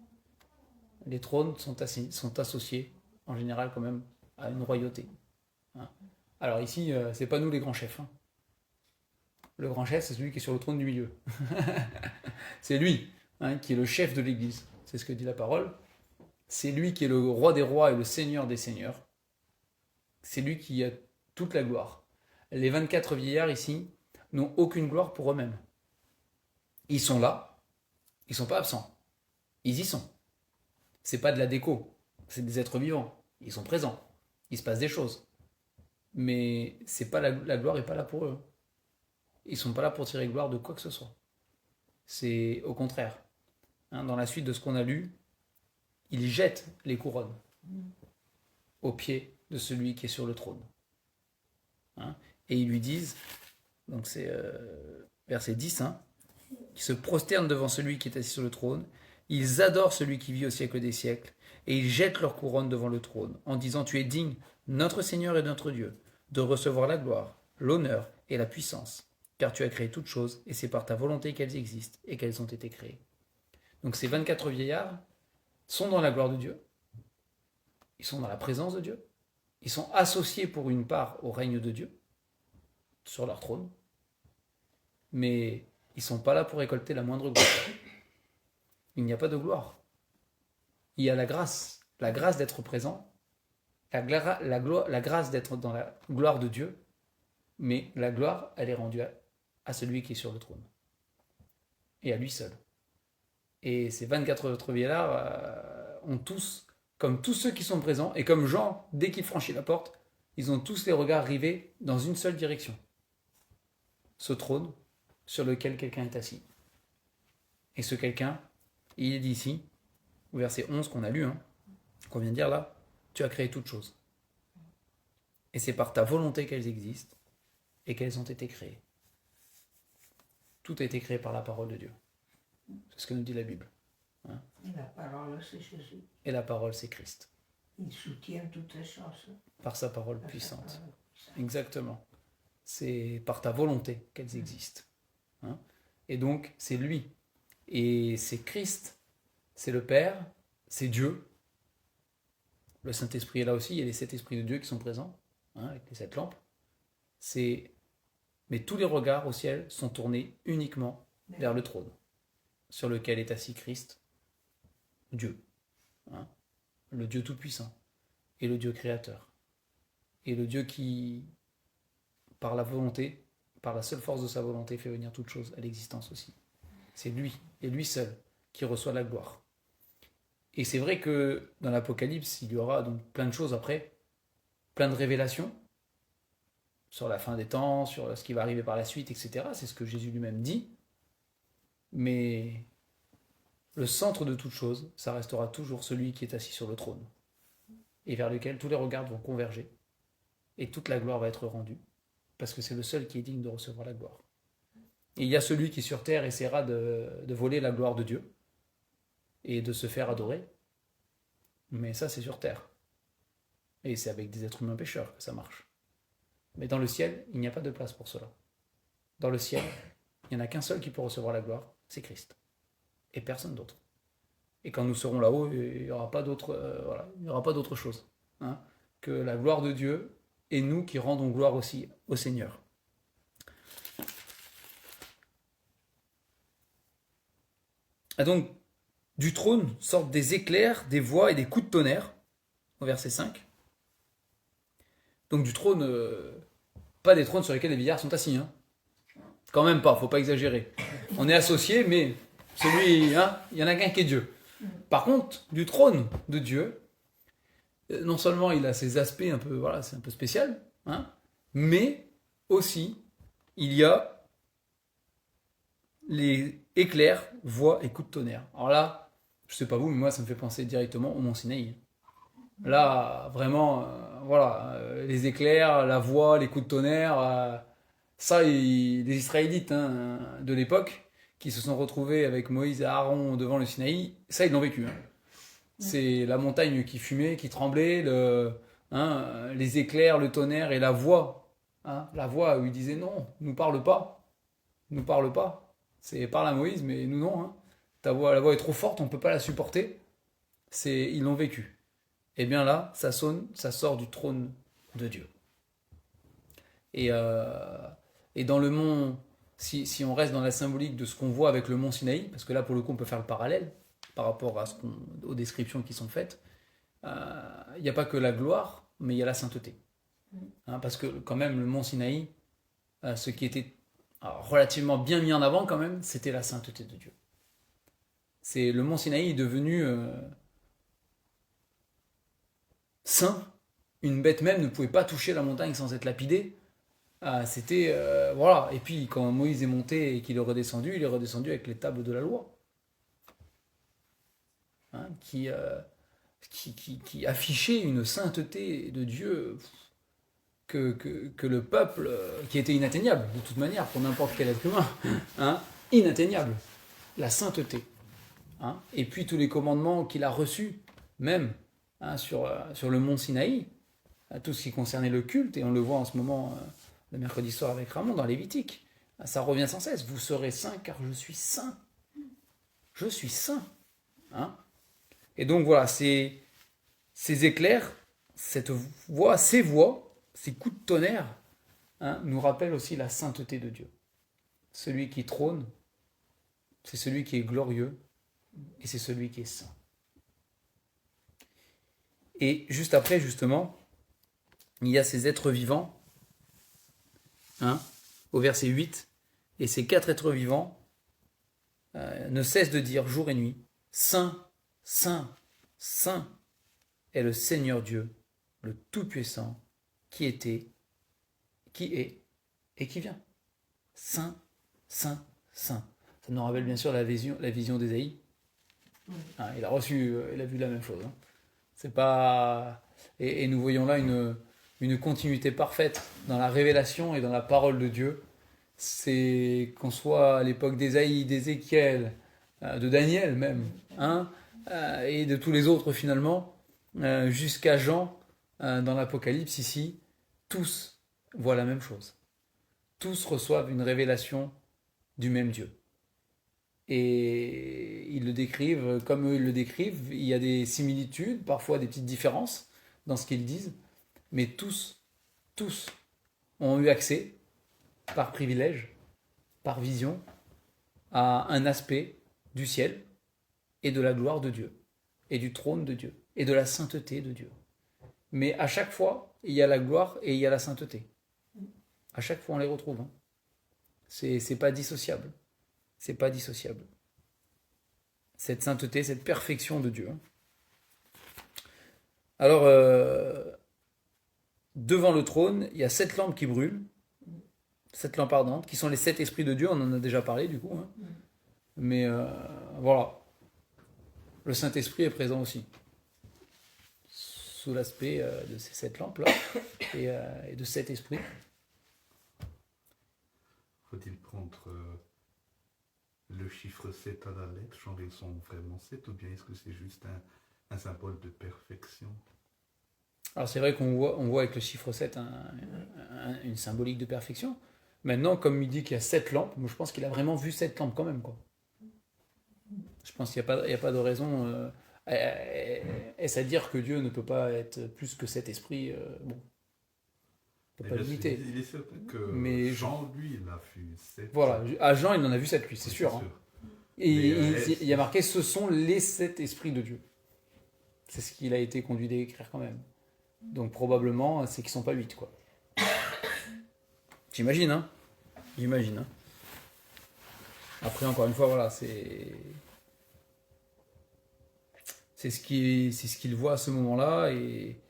Les trônes sont associés, en général quand même, à une royauté. Hein. Alors ici, c'est pas nous les grands chefs. Hein. Le grand chef, c'est celui qui est sur le trône du milieu. C'est lui, hein, qui est le chef de l'Église. C'est ce que dit la parole. C'est lui qui est le roi des rois et le seigneur des seigneurs. C'est lui qui a toute la gloire. Les 24 vieillards ici n'ont aucune gloire pour eux-mêmes. Ils sont là, ils ne sont pas absents. Ils y sont. C'est pas de la déco, c'est des êtres vivants. Ils sont présents. Il se passe des choses. Mais c'est pas la gloire n'est pas là pour eux. Ils sont pas là pour tirer gloire de quoi que ce soit. C'est au contraire. Hein, dans la suite de ce qu'on a lu, ils jettent les couronnes aux pieds de celui qui est sur le trône. Hein, et ils lui disent, donc c'est verset 10, hein, ils se prosternent devant celui qui est assis sur le trône, ils adorent celui qui vit au siècle des siècles, et ils jettent leur couronne devant le trône, en disant, tu es digne, notre Seigneur et notre Dieu, de recevoir la gloire, l'honneur et la puissance, car tu as créé toutes choses, et c'est par ta volonté qu'elles existent et qu'elles ont été créées. Donc ces 24 vieillards sont dans la gloire de Dieu, ils sont dans la présence de Dieu, ils sont associés pour une part au règne de Dieu, sur leur trône, mais ils ne sont pas là pour récolter la moindre gloire. Il n'y a pas de gloire. Il y a la grâce d'être présent, la grâce d'être dans la gloire de Dieu, mais la gloire, elle est rendue à celui qui est sur le trône, et à lui seul. Et ces 24 autres vieillards ont tous, comme tous ceux qui sont présents, et comme Jean, dès qu'il franchit la porte, ils ont tous les regards rivés dans une seule direction. Ce trône sur lequel quelqu'un est assis. Et ce quelqu'un, il est dit ici, au verset 11 qu'on a lu, qu'on vient de dire là, tu as créé toutes choses. Et c'est par ta volonté qu'elles existent et qu'elles ont été créées. Tout a été créé par la parole de Dieu. C'est ce que nous dit la Bible. Et la parole, c'est Jésus. Et la parole, c'est Christ. Il soutient toutes les choses. Par sa parole Par sa puissante. parole puissante. Exactement. C'est par ta volonté qu'elles existent. Et donc, c'est lui. Et c'est Christ. C'est le Père. C'est Dieu. Le Saint-Esprit est là aussi. Il y a les 7 esprits de Dieu qui sont présents, avec les 7 lampes. Mais tous les regards au ciel sont tournés uniquement vers le trône, sur lequel est assis Christ, Dieu. Le Dieu Tout-Puissant. Et le Dieu Créateur. Et le Dieu qui, par la volonté, par la seule force de sa volonté, fait venir toute chose à l'existence aussi. C'est lui, et lui seul, qui reçoit la gloire. Et c'est vrai que dans l'Apocalypse, il y aura donc plein de choses après, plein de révélations sur la fin des temps, sur ce qui va arriver par la suite, etc. C'est ce que Jésus lui-même dit. Mais le centre de toute chose, ça restera toujours celui qui est assis sur le trône, et vers lequel tous les regards vont converger, et toute la gloire va être rendue, parce que c'est le seul qui est digne de recevoir la gloire. Et il y a celui qui sur terre essaiera de voler la gloire de Dieu, et de se faire adorer, mais ça c'est sur terre. Et c'est avec des êtres humains pécheurs que ça marche. Mais dans le ciel, il n'y a pas de place pour cela. Dans le ciel, il n'y en a qu'un seul qui peut recevoir la gloire, c'est Christ. Et personne d'autre. Et quand nous serons là-haut, il n'y aura pas d'autre chose que la gloire de Dieu et nous qui rendons gloire aussi au Seigneur. Et donc, du trône sortent des éclairs, des voix et des coups de tonnerre, au verset 5. Donc du trône, pas des trônes sur lesquels les vieillards sont assis. Quand même pas, faut pas exagérer. On est associés, mais celui, il y en a qu'un qui est Dieu. Par contre, du trône de Dieu, non seulement il a ses aspects un peu, c'est un peu spécial, mais aussi il y a les éclairs, voix et coups de tonnerre. Alors là, je sais pas vous, mais moi ça me fait penser directement au Mont Sinaï. Là, vraiment, les éclairs, la voix, les coups de tonnerre, ça, les Israélites de l'époque, qui se sont retrouvés avec Moïse et Aaron devant le Sinaï, ça, ils l'ont vécu. C'est la montagne qui fumait, qui tremblait, les éclairs, le tonnerre et la voix. La voix où il disait non, nous parle pas. C'est parle à Moïse, mais nous non. La voix est trop forte, on ne peut pas la supporter. Ils l'ont vécu. Et bien là, ça sonne, ça sort du trône de Dieu. Et dans le mont, si on reste dans la symbolique de ce qu'on voit avec le mont Sinaï, parce que là pour le coup on peut faire le parallèle par rapport aux descriptions qui sont faites, il n'y a pas que la gloire, mais il y a la sainteté. Parce que quand même le mont Sinaï, ce qui était relativement bien mis en avant quand même, c'était la sainteté de Dieu. Le mont Sinaï est devenu saint. Une bête même ne pouvait pas toucher la montagne sans être lapidée. Et puis quand Moïse est monté et qu'il est redescendu, il est redescendu avec les tables de la loi, qui affichait une sainteté de Dieu que le peuple, qui était inatteignable de toute manière pour n'importe quel être humain, inatteignable, la sainteté. Et puis tous les commandements qu'il a reçus, même sur le mont Sinaï, tout ce qui concernait le culte, et on le voit en ce moment le mercredi soir avec Ramon dans Lévitique, ça revient sans cesse, vous serez saints car je suis saint. Je suis saint. Et donc voilà, ces éclairs, cette voix, ces voix, ces coups de tonnerre, nous rappellent aussi la sainteté de Dieu. Celui qui trône, c'est celui qui est glorieux, et c'est celui qui est saint. Et juste après, justement, il y a ces êtres vivants, au verset 8, et ces 4 êtres vivants ne cessent de dire jour et nuit, Saint, Saint, Saint est le Seigneur Dieu, le Tout-Puissant, qui était, qui est et qui vient. Saint, saint, saint. Ça nous rappelle bien sûr la vision d'Ésaïe. Hein, il a vu la même chose. Hein. C'est pas... et nous voyons là une continuité parfaite dans la révélation et dans la parole de Dieu. C'est qu'on soit à l'époque d'Ésaïe, d'Ézéchiel, de Daniel même, hein, et de tous les autres finalement, jusqu'à Jean dans l'Apocalypse ici, tous voient la même chose. Tous reçoivent une révélation du même Dieu. Et ils le décrivent comme eux ils le décrivent. Il y a des similitudes, parfois des petites différences dans ce qu'ils disent, mais tous ont eu accès, par privilège, par vision, à un aspect du ciel et de la gloire de Dieu, et du trône de Dieu, et de la sainteté de Dieu. Mais à chaque fois, il y a la gloire et il y a la sainteté. À chaque fois, on les retrouve. Hein. C'est pas dissociable. C'est pas dissociable. Cette sainteté, cette perfection de Dieu. Hein. Alors, devant le trône, il y a 7 lampes qui brûlent, 7 lampes ardentes, qui sont les 7 esprits de Dieu, on en a déjà parlé du coup. Hein. Mais voilà, le Saint-Esprit est présent aussi, sous l'aspect de ces 7 lampes-là, et de 7 esprits. Faut-il prendre le chiffre 7 à la lettre, genre ils sont vraiment 7, ou bien est-ce que c'est juste un symbole de perfection? Alors c'est vrai qu'on voit avec le chiffre 7 une symbolique de perfection. Maintenant, comme il dit qu'il y a 7 lampes, moi je pense qu'il a vraiment vu 7 lampes quand même, quoi. Je pense qu'il n'y a pas de raison. Est-ce à dire que Dieu ne peut pas être plus que 7 esprits bon, on peut pas limiter. Il est certain que Mais Jean, lui, il a vu 7. voilà, à Jean, il en a vu 7, lui, c'est sûr. Hein. Et Mais, il y a marqué, ce sont les 7 esprits de Dieu. C'est ce qu'il a été conduit d'écrire quand même. Donc probablement, c'est qu'ils ne sont pas 8, quoi. J'imagine, hein. J'imagine, hein. Après, encore une fois, voilà, c'est ce qu'il voit à ce moment-là, et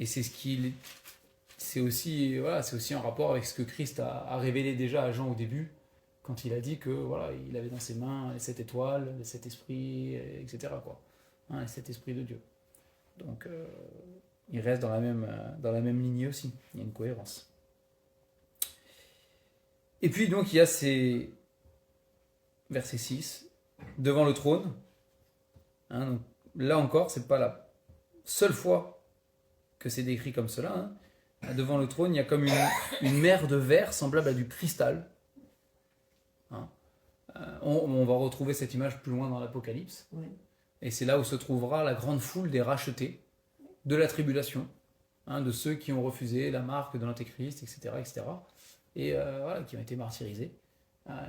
c'est aussi en rapport avec ce que Christ a révélé déjà à Jean au début, quand il a dit que voilà, il avait dans ses mains les 7 étoiles, les 7 esprits, etc. quoi. Hein, les 7 esprits de Dieu. Donc il reste dans la même lignée aussi. Il y a une cohérence. Et puis donc il y a ces verset 6 devant le trône. Hein, donc, là encore, c'est pas la seule fois que c'est décrit comme cela. Hein. Devant le trône, il y a comme une mer de verre semblable à du cristal. Hein. On va retrouver cette image plus loin dans l'Apocalypse. Oui. Et c'est là où se trouvera la grande foule des rachetés de la tribulation, hein, de ceux qui ont refusé la marque de l'Antéchrist, etc. etc. Et voilà, qui ont été martyrisés.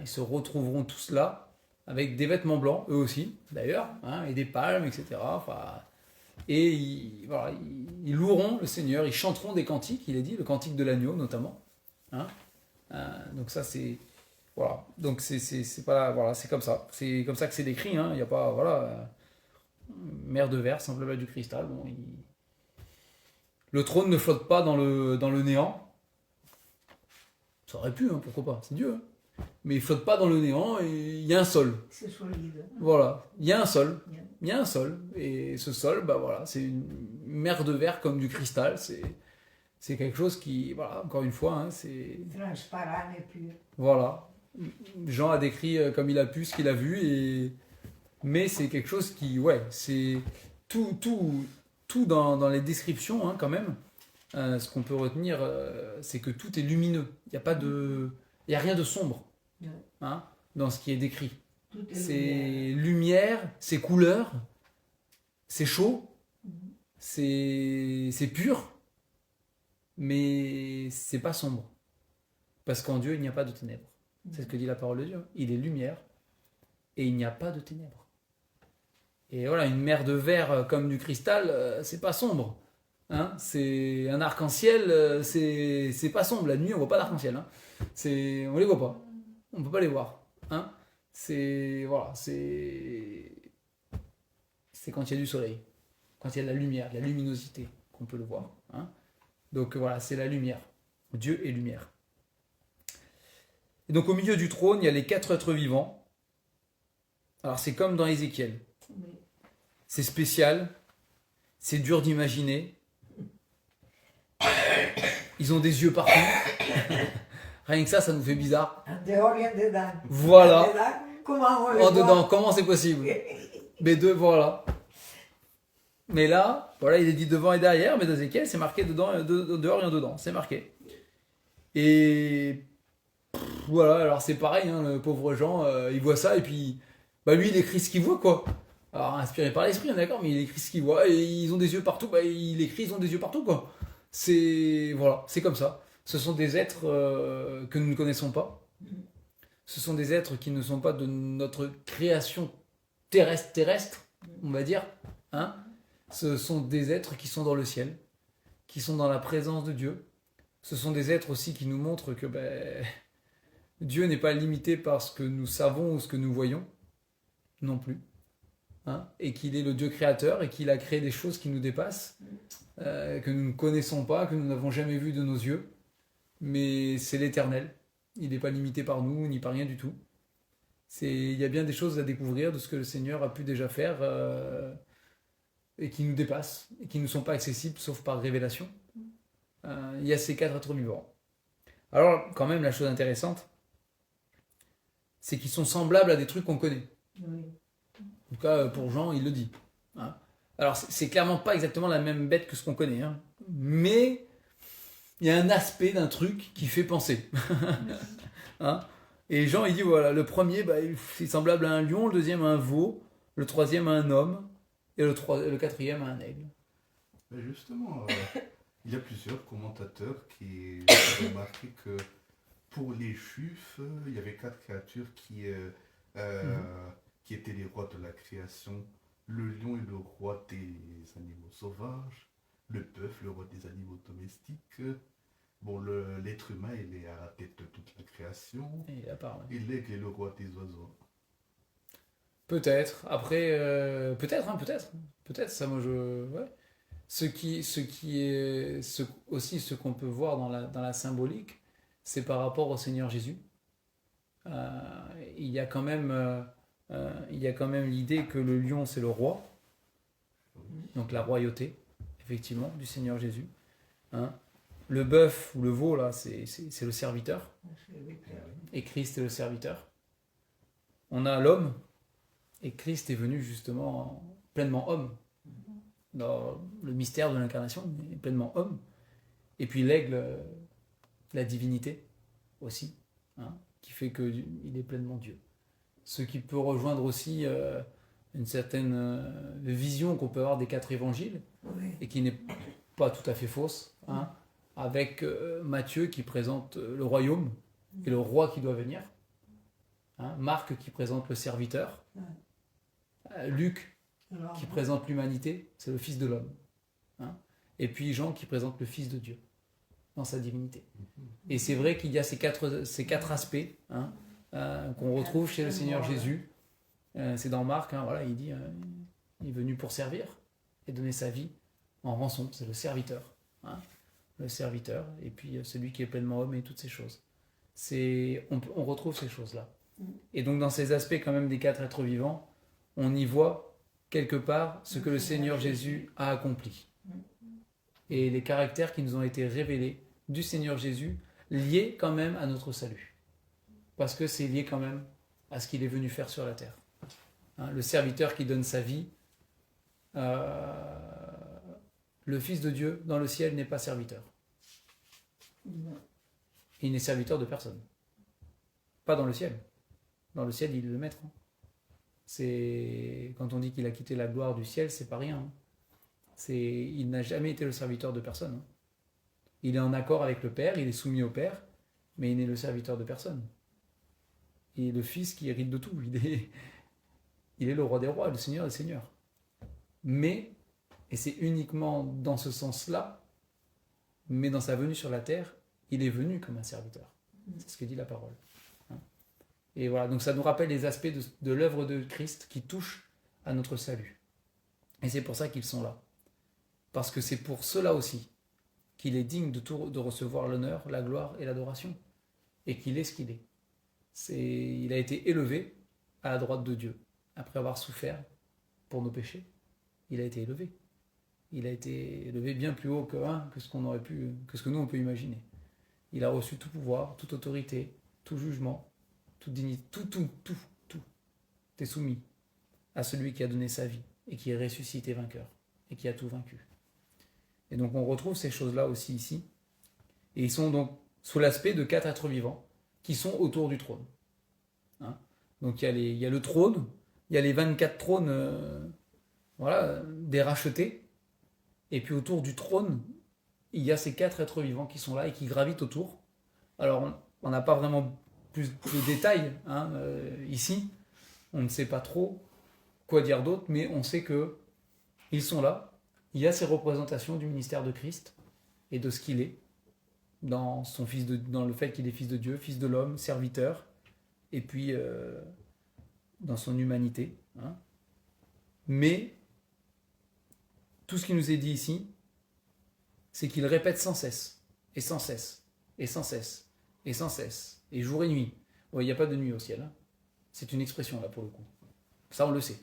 Ils se retrouveront tous là, avec des vêtements blancs, eux aussi, d'ailleurs, hein, et des palmes, etc. Enfin, et ils loueront le Seigneur, ils chanteront des cantiques, il est dit, le cantique de l'agneau notamment. Hein. Donc ça, c'est... Voilà, donc c'est pas... Voilà, c'est comme ça. C'est comme ça que c'est décrit, hein. Il n'y a pas... Voilà... mer de verre, semblable à du cristal. Bon, le trône ne flotte pas dans le néant. Ça aurait pu, hein, pourquoi pas, c'est Dieu. Hein. Mais il flotte pas dans le néant et il y a un sol. C'est solide. Voilà, il y a un sol. Il y a un sol. Et ce sol, bah voilà, c'est une mer de verre comme du cristal. C'est quelque chose qui, voilà, encore une fois, hein, c'est... Transparent et pur. Voilà. Jean a décrit comme il a pu ce qu'il a vu, mais c'est quelque chose qui, ouais, c'est tout dans les descriptions, hein, quand même. Ce qu'on peut retenir, c'est que tout est lumineux. Il n'y a rien de sombre, hein, dans ce qui est décrit. C'est lumière, c'est couleur, c'est chaud, c'est pur, mais c'est pas sombre. Parce qu'en Dieu, il n'y a pas de ténèbres. C'est ce que dit la parole de Dieu. Il est lumière et il n'y a pas de ténèbres. Et voilà, une mer de verre comme du cristal, c'est pas sombre. Hein, c'est un arc-en-ciel, c'est pas sombre. La nuit, on voit pas d'arc-en-ciel. Hein. On les voit pas. On peut pas les voir. Hein. C'est quand il y a du soleil, quand il y a de la lumière, de la luminosité, qu'on peut le voir. Hein. Donc voilà, c'est la lumière. Dieu est lumière. Et donc au milieu du trône, il y a les 4 êtres vivants. Alors c'est comme dans Ézéchiel. Oui. C'est spécial, c'est dur d'imaginer. Ils ont des yeux partout. Rien que ça nous fait bizarre. En dehors et en dedans. Voilà. En dedans, comment on le En voit? dedans, comment c'est possible? Mais deux, voilà. Mais là, voilà, il est dit devant et derrière, mais dans Ézéchiel, c'est marqué dedans, dehors et en dedans. C'est marqué. Et voilà, alors c'est pareil, hein, le pauvre Jean, il voit ça et puis bah lui il écrit ce qu'il voit quoi. Alors inspiré par l'esprit, on est d'accord, mais il écrit ce qu'il voit et ils ont des yeux partout, bah il écrit, ils ont des yeux partout quoi. C'est voilà, c'est comme ça. Ce sont des êtres que nous ne connaissons pas. Ce sont des êtres qui ne sont pas de notre création terrestre, on va dire, hein. Ce sont des êtres qui sont dans le ciel, qui sont dans la présence de Dieu. Ce sont des êtres aussi qui nous montrent que Dieu n'est pas limité par ce que nous savons ou ce que nous voyons, non plus. Hein, et qu'il est le Dieu créateur et qu'il a créé des choses qui nous dépassent, que nous ne connaissons pas, que nous n'avons jamais vues de nos yeux. Mais c'est l'éternel. Il n'est pas limité par nous, ni par rien du tout. Il y a bien des choses à découvrir de ce que le Seigneur a pu déjà faire et qui nous dépassent, et qui ne nous sont pas accessibles sauf par révélation. Il y a ces 4 êtres vivants. Alors, quand même, la chose intéressante, c'est qu'ils sont semblables à des trucs qu'on connaît. Oui. En tout cas, pour Jean, il le dit. Hein. Alors, c'est clairement pas exactement la même bête que ce qu'on connaît, hein. Mais il y a un aspect d'un truc qui fait penser. Hein. Et Jean, il dit, voilà, le premier, il est semblable à un lion, le deuxième à un veau, le troisième à un homme, et le quatrième à un aigle. Mais justement, il y a plusieurs commentateurs qui ont remarqué que pour les Juifs, il y avait 4 créatures qui étaient les rois de la création. Le lion est le roi des animaux sauvages, le bœuf le roi des animaux domestiques. Bon, l'être humain, il est à la tête de toute la création. Et à part, ouais. Et l'aigle est le roi des oiseaux. Peut-être. Après, peut-être. Ça, moi, ouais. Ce qu'on peut voir dans la symbolique, c'est par rapport au Seigneur Jésus. Il y a quand même l'idée que le lion, c'est le roi. Donc la royauté, effectivement, du Seigneur Jésus. Hein. Le bœuf ou le veau, là, c'est le serviteur. Et Christ est le serviteur. On a l'homme, et Christ est venu justement pleinement homme. Dans le mystère de l'incarnation, il est pleinement homme. Et puis l'aigle, la divinité aussi, hein, qui fait qu'il est pleinement Dieu. Ce qui peut rejoindre aussi une certaine vision qu'on peut avoir des 4 évangiles, Oui. et qui n'est pas tout à fait fausse, hein, avec Matthieu qui présente le royaume et le roi qui doit venir, hein, Marc qui présente le serviteur, Luc Alors, qui présente l'humanité, c'est le Fils de l'homme, hein, et puis Jean qui présente le Fils de Dieu dans sa divinité. Et c'est vrai qu'il y a ces quatre aspects, hein, qu'on retrouve chez le Seigneur Jésus. C'est dans Marc, hein, voilà, il dit il est venu pour servir et donner sa vie en rançon. C'est le serviteur, hein, le serviteur, et puis celui qui est pleinement homme et toutes ces choses. On retrouve ces choses-là. Et donc dans ces aspects quand même des 4 êtres vivants, on y voit quelque part ce que le Seigneur Jésus a accompli. Et les caractères qui nous ont été révélés du Seigneur Jésus, liés quand même à notre salut. Parce que c'est lié quand même à ce qu'il est venu faire sur la terre. Hein, le serviteur qui donne sa vie, le Fils de Dieu dans le ciel n'est pas serviteur. Il n'est serviteur de personne. Pas dans le ciel. Dans le ciel, il est le maître. Hein. Quand on dit qu'il a quitté la gloire du ciel, c'est pas rien. Hein. Il n'a jamais été le serviteur de personne. Hein. Il est en accord avec le Père, il est soumis au Père, mais il n'est le serviteur de personne. Il est le Fils qui hérite de tout. Il est le roi des rois, le Seigneur des seigneurs. Mais, et c'est uniquement dans ce sens-là, mais dans sa venue sur la terre, il est venu comme un serviteur. C'est ce que dit la parole. Hein. Et voilà, donc ça nous rappelle les aspects de l'œuvre de Christ qui touchent à notre salut. Et c'est pour ça qu'ils sont là. Parce que c'est pour cela aussi qu'il est digne de recevoir l'honneur, la gloire et l'adoration, et qu'il est ce qu'il est. Il a été élevé à la droite de Dieu, après avoir souffert pour nos péchés. Il a été élevé. Il a été élevé bien plus haut que ce qu'on aurait pu, que ce que nous on peut imaginer. Il a reçu tout pouvoir, toute autorité, tout jugement, toute dignité, tout est soumis à celui qui a donné sa vie et qui est ressuscité vainqueur et qui a tout vaincu. Et donc on retrouve ces choses-là aussi ici. Et ils sont donc sous l'aspect de 4 êtres vivants qui sont autour du trône. Hein, donc il y a le trône, il y a les 24 trônes des rachetés, et puis autour du trône, il y a ces 4 êtres vivants qui sont là et qui gravitent autour. Alors on n'a pas vraiment plus de détails ici, on ne sait pas trop quoi dire d'autre, mais on sait que ils sont là. Il y a ces représentations du ministère de Christ et de ce qu'il est, dans le fait qu'il est fils de Dieu, fils de l'homme, serviteur, et puis dans son humanité. Hein. Mais tout ce qui nous est dit ici, c'est qu'il répète sans cesse, et sans cesse, et sans cesse, et sans cesse, et jour et nuit. Il n'y a pas de nuit au ciel. Hein. C'est une expression là pour le coup. Ça on le sait.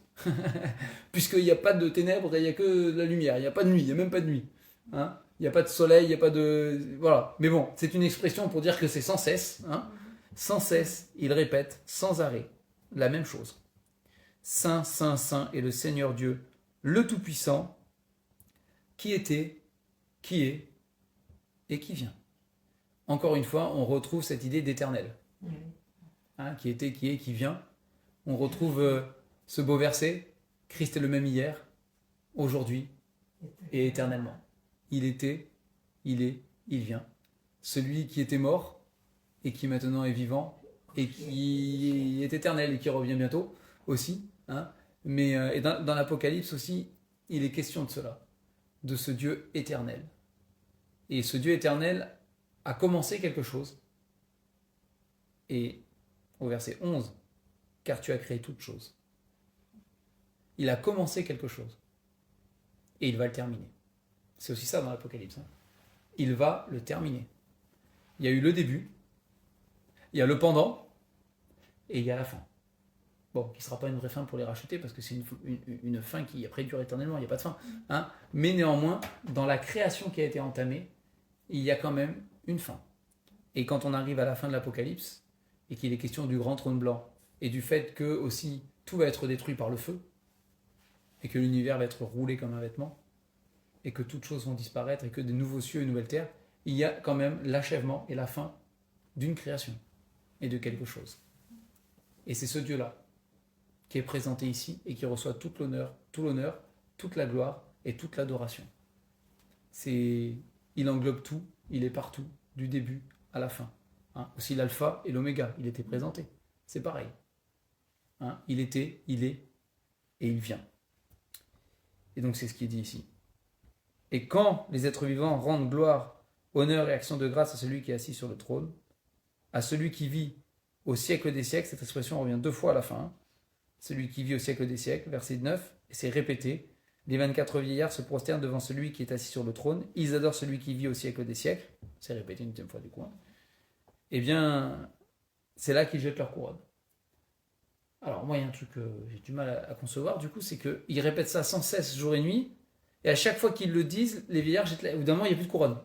Puisqu'il n'y a pas de ténèbres, il n'y a que de la lumière. Il n'y a pas de nuit, il n'y a même pas de nuit. Hein. Il n'y a pas de soleil, il n'y a pas de... Voilà. Mais bon, c'est une expression pour dire que c'est sans cesse. Hein. Sans cesse, il répète sans arrêt la même chose. Saint, Saint, Saint est le Seigneur Dieu, le Tout-Puissant, qui était, qui est et qui vient. Encore une fois, on retrouve cette idée d'éternel. Hein, qui était, qui est, qui vient. On retrouve ce beau verset, Christ est le même hier, aujourd'hui et éternellement. Il était, il est, il vient. Celui qui était mort et qui maintenant est vivant et qui est éternel et qui revient bientôt aussi. Hein. Mais et dans l'Apocalypse aussi, il est question de cela, de ce Dieu éternel. Et ce Dieu éternel a commencé quelque chose. Et au verset 11, car tu as créé toutes choses. Il a commencé quelque chose. Et il va le terminer. C'est aussi ça dans l'Apocalypse. Hein. Il va le terminer. Il y a eu le début, il y a le pendant, et il y a la fin. Bon, qui ne sera pas une vraie fin pour les racheter, parce que c'est une fin qui après dure éternellement, il n'y a pas de fin. Hein. Mais néanmoins, dans la création qui a été entamée, il y a quand même une fin. Et quand on arrive à la fin de l'Apocalypse, et qu'il est question du grand trône blanc, et du fait que aussi tout va être détruit par le feu, et que l'univers va être roulé comme un vêtement, et que toutes choses vont disparaître, et que des nouveaux cieux et une nouvelle terre, il y a quand même l'achèvement et la fin d'une création, et de quelque chose. Et c'est ce Dieu-là qui est présenté ici, et qui reçoit tout l'honneur, toute la gloire, et toute l'adoration. Il englobe tout, il est partout, du début à la fin. Hein. Aussi l'alpha et l'oméga, il était présenté. C'est pareil. Hein. Il était, il est, et il vient. Et donc c'est ce qui est dit ici. Et quand les êtres vivants rendent gloire, honneur et action de grâce à celui qui est assis sur le trône, à celui qui vit au siècle des siècles, cette expression revient 2 fois à la fin, hein. Celui qui vit au siècle des siècles, verset 9, et c'est répété, les 24 vieillards se prosternent devant celui qui est assis sur le trône, ils adorent celui qui vit au siècle des siècles, c'est répété une deuxième fois du coup, hein. Eh bien, c'est là qu'ils jettent leur couronne. Alors moi, il y a un truc que j'ai du mal à concevoir, du coup, c'est qu'ils répètent ça sans cesse, jour et nuit, et à chaque fois qu'ils le disent, les vieillards jettent... Au bout d'un moment, il n'y a plus de couronne.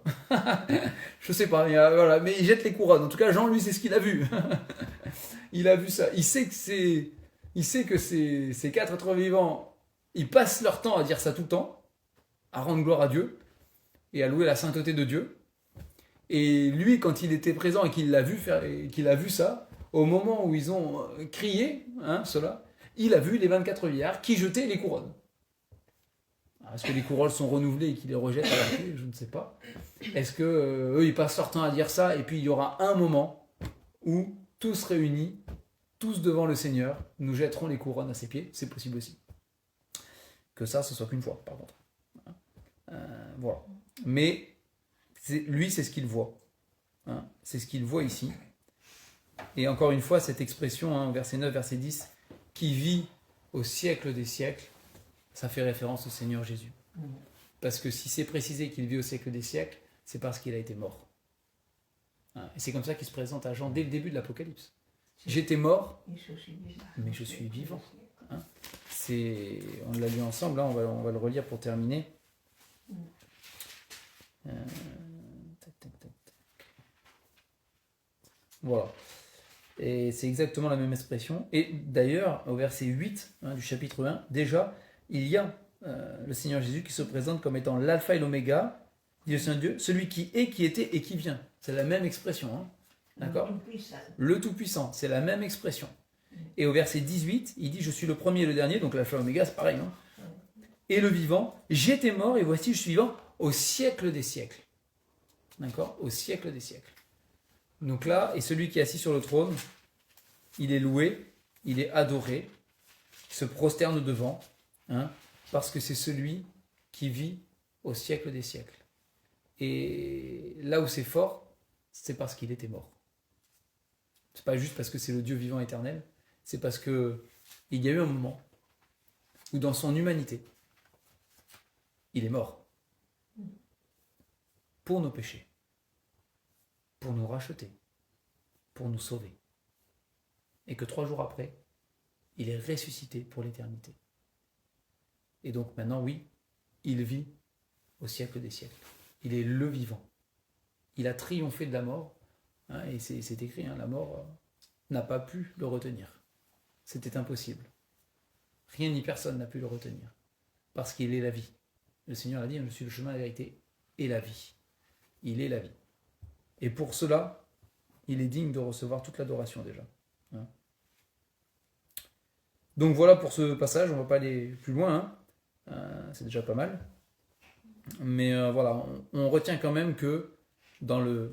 Je sais pas, voilà, mais ils jettent les couronnes. En tout cas, Jean, lui, c'est ce qu'il a vu. Il a vu ça. Il sait que ces 4 êtres vivants, ils passent leur temps à dire ça tout le temps, à rendre gloire à Dieu, et à louer la sainteté de Dieu. Et lui, quand il était présent et qu'il l'a vu faire, et qu'il a vu ça, au moment où ils ont crié, hein, cela, il a vu les 24 vieillards qui jetaient les couronnes. Alors, est-ce que les couronnes sont renouvelées et qu'ils les rejettent à la clé ? Je ne sais pas. Est-ce que eux, ils passent leur temps à dire ça, et puis il y aura un moment où tous réunis, tous devant le Seigneur, nous jetterons les couronnes à ses pieds ? C'est possible aussi. Que ça, ce soit qu'une fois, par contre. Voilà. Mais lui, c'est ce qu'il voit. Hein, c'est ce qu'il voit ici. Et encore une fois, cette expression, hein, verset 9, verset 10, qui vit au siècle des siècles, ça fait référence au Seigneur Jésus. Parce que si c'est précisé qu'il vit au siècle des siècles, c'est parce qu'il a été mort. Hein, et c'est comme ça qu'il se présente à Jean dès le début de l'Apocalypse. J'étais mort, mais je suis vivant. Hein. On l'a lu ensemble, là, on va le relire pour terminer. Voilà. Et c'est exactement la même expression. Et d'ailleurs, au verset 8 du chapitre 1, déjà, il y a le Seigneur Jésus qui se présente comme étant l'alpha et l'oméga, dit le Seigneur Dieu, celui qui est, qui était et qui vient. C'est la même expression. Hein. D'accord ? Le Tout-Puissant, c'est la même expression. Et au verset 18, il dit « Je suis le premier et le dernier », donc l'alpha et l'oméga, c'est pareil. Hein. Et le vivant, j'étais mort et voici je suis vivant au siècle des siècles. D'accord ? Au siècle des siècles. Donc là, et celui qui est assis sur le trône, il est loué, il est adoré, il se prosterne devant, hein, parce que c'est celui qui vit au siècle des siècles. Et là où c'est fort, c'est parce qu'il était mort. C'est pas juste parce que c'est le Dieu vivant éternel, c'est parce que il y a eu un moment où dans son humanité, il est mort pour nos péchés, pour nous racheter, pour nous sauver. Et que 3 jours après, il est ressuscité pour l'éternité. Et donc maintenant, oui, il vit au siècle des siècles. Il est le vivant. Il a triomphé de la mort. Hein, et c'est écrit, hein, la mort n'a pas pu le retenir. C'était impossible. Rien ni personne n'a pu le retenir. Parce qu'il est la vie. Le Seigneur a dit, je suis le chemin, la vérité et la vie. Il est la vie. Et pour cela, il est digne de recevoir toute l'adoration déjà. Hein. Donc voilà pour ce passage, on ne va pas aller plus loin. Hein. C'est déjà pas mal. Mais voilà, on retient quand même que dans le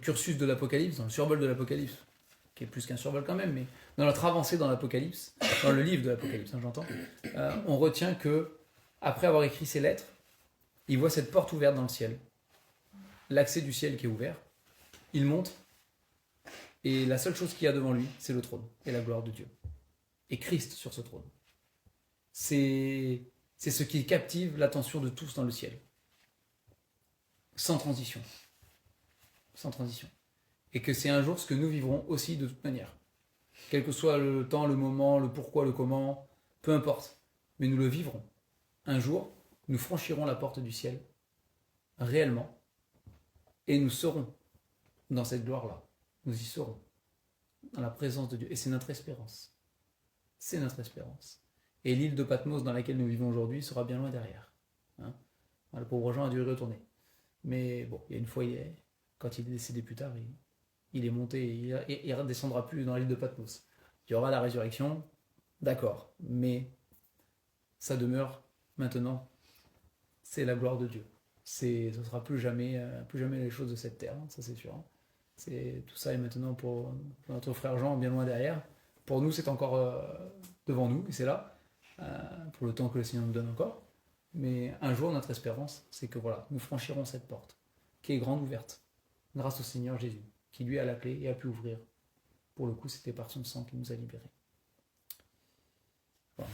cursus de l'Apocalypse, dans le survol de l'Apocalypse, qui est plus qu'un survol quand même, mais dans notre avancée dans l'Apocalypse, dans le livre de l'Apocalypse, hein, j'entends, on retient que, après avoir écrit ces lettres, il voit cette porte ouverte dans le ciel, l'accès du ciel qui est ouvert, il monte, et la seule chose qu'il y a devant lui, c'est le trône et la gloire de Dieu. Et Christ sur ce trône. C'est ce qui captive l'attention de tous dans le ciel. Sans transition. Sans transition. Et que c'est un jour ce que nous vivrons aussi de toute manière. Quel que soit le temps, le moment, le pourquoi, le comment, peu importe. Mais nous le vivrons. Un jour, nous franchirons la porte du ciel, réellement, et nous serons dans cette gloire-là. Nous y serons, dans la présence de Dieu. Et c'est notre espérance. C'est notre espérance. Et l'île de Patmos dans laquelle nous vivons aujourd'hui sera bien loin derrière. Hein, le pauvre Jean a dû y retourner. Mais bon, il y a une fois, quand il est décédé plus tard, il est monté, il ne redescendra plus dans l'île de Patmos. Il y aura la résurrection, d'accord, mais ça demeure maintenant, c'est la gloire de Dieu. Ce ne sera plus jamais les choses de cette terre, hein, ça c'est sûr. Hein. Tout ça est maintenant pour notre frère Jean bien loin derrière. Pour nous, c'est encore devant nous, et c'est là, pour le temps que le Seigneur nous donne encore. Mais un jour, notre espérance, c'est que voilà, nous franchirons cette porte, qui est grande ouverte, grâce au Seigneur Jésus, qui lui a la clé et a pu ouvrir. Pour le coup, c'était par son sang qui nous a libérés. Voilà.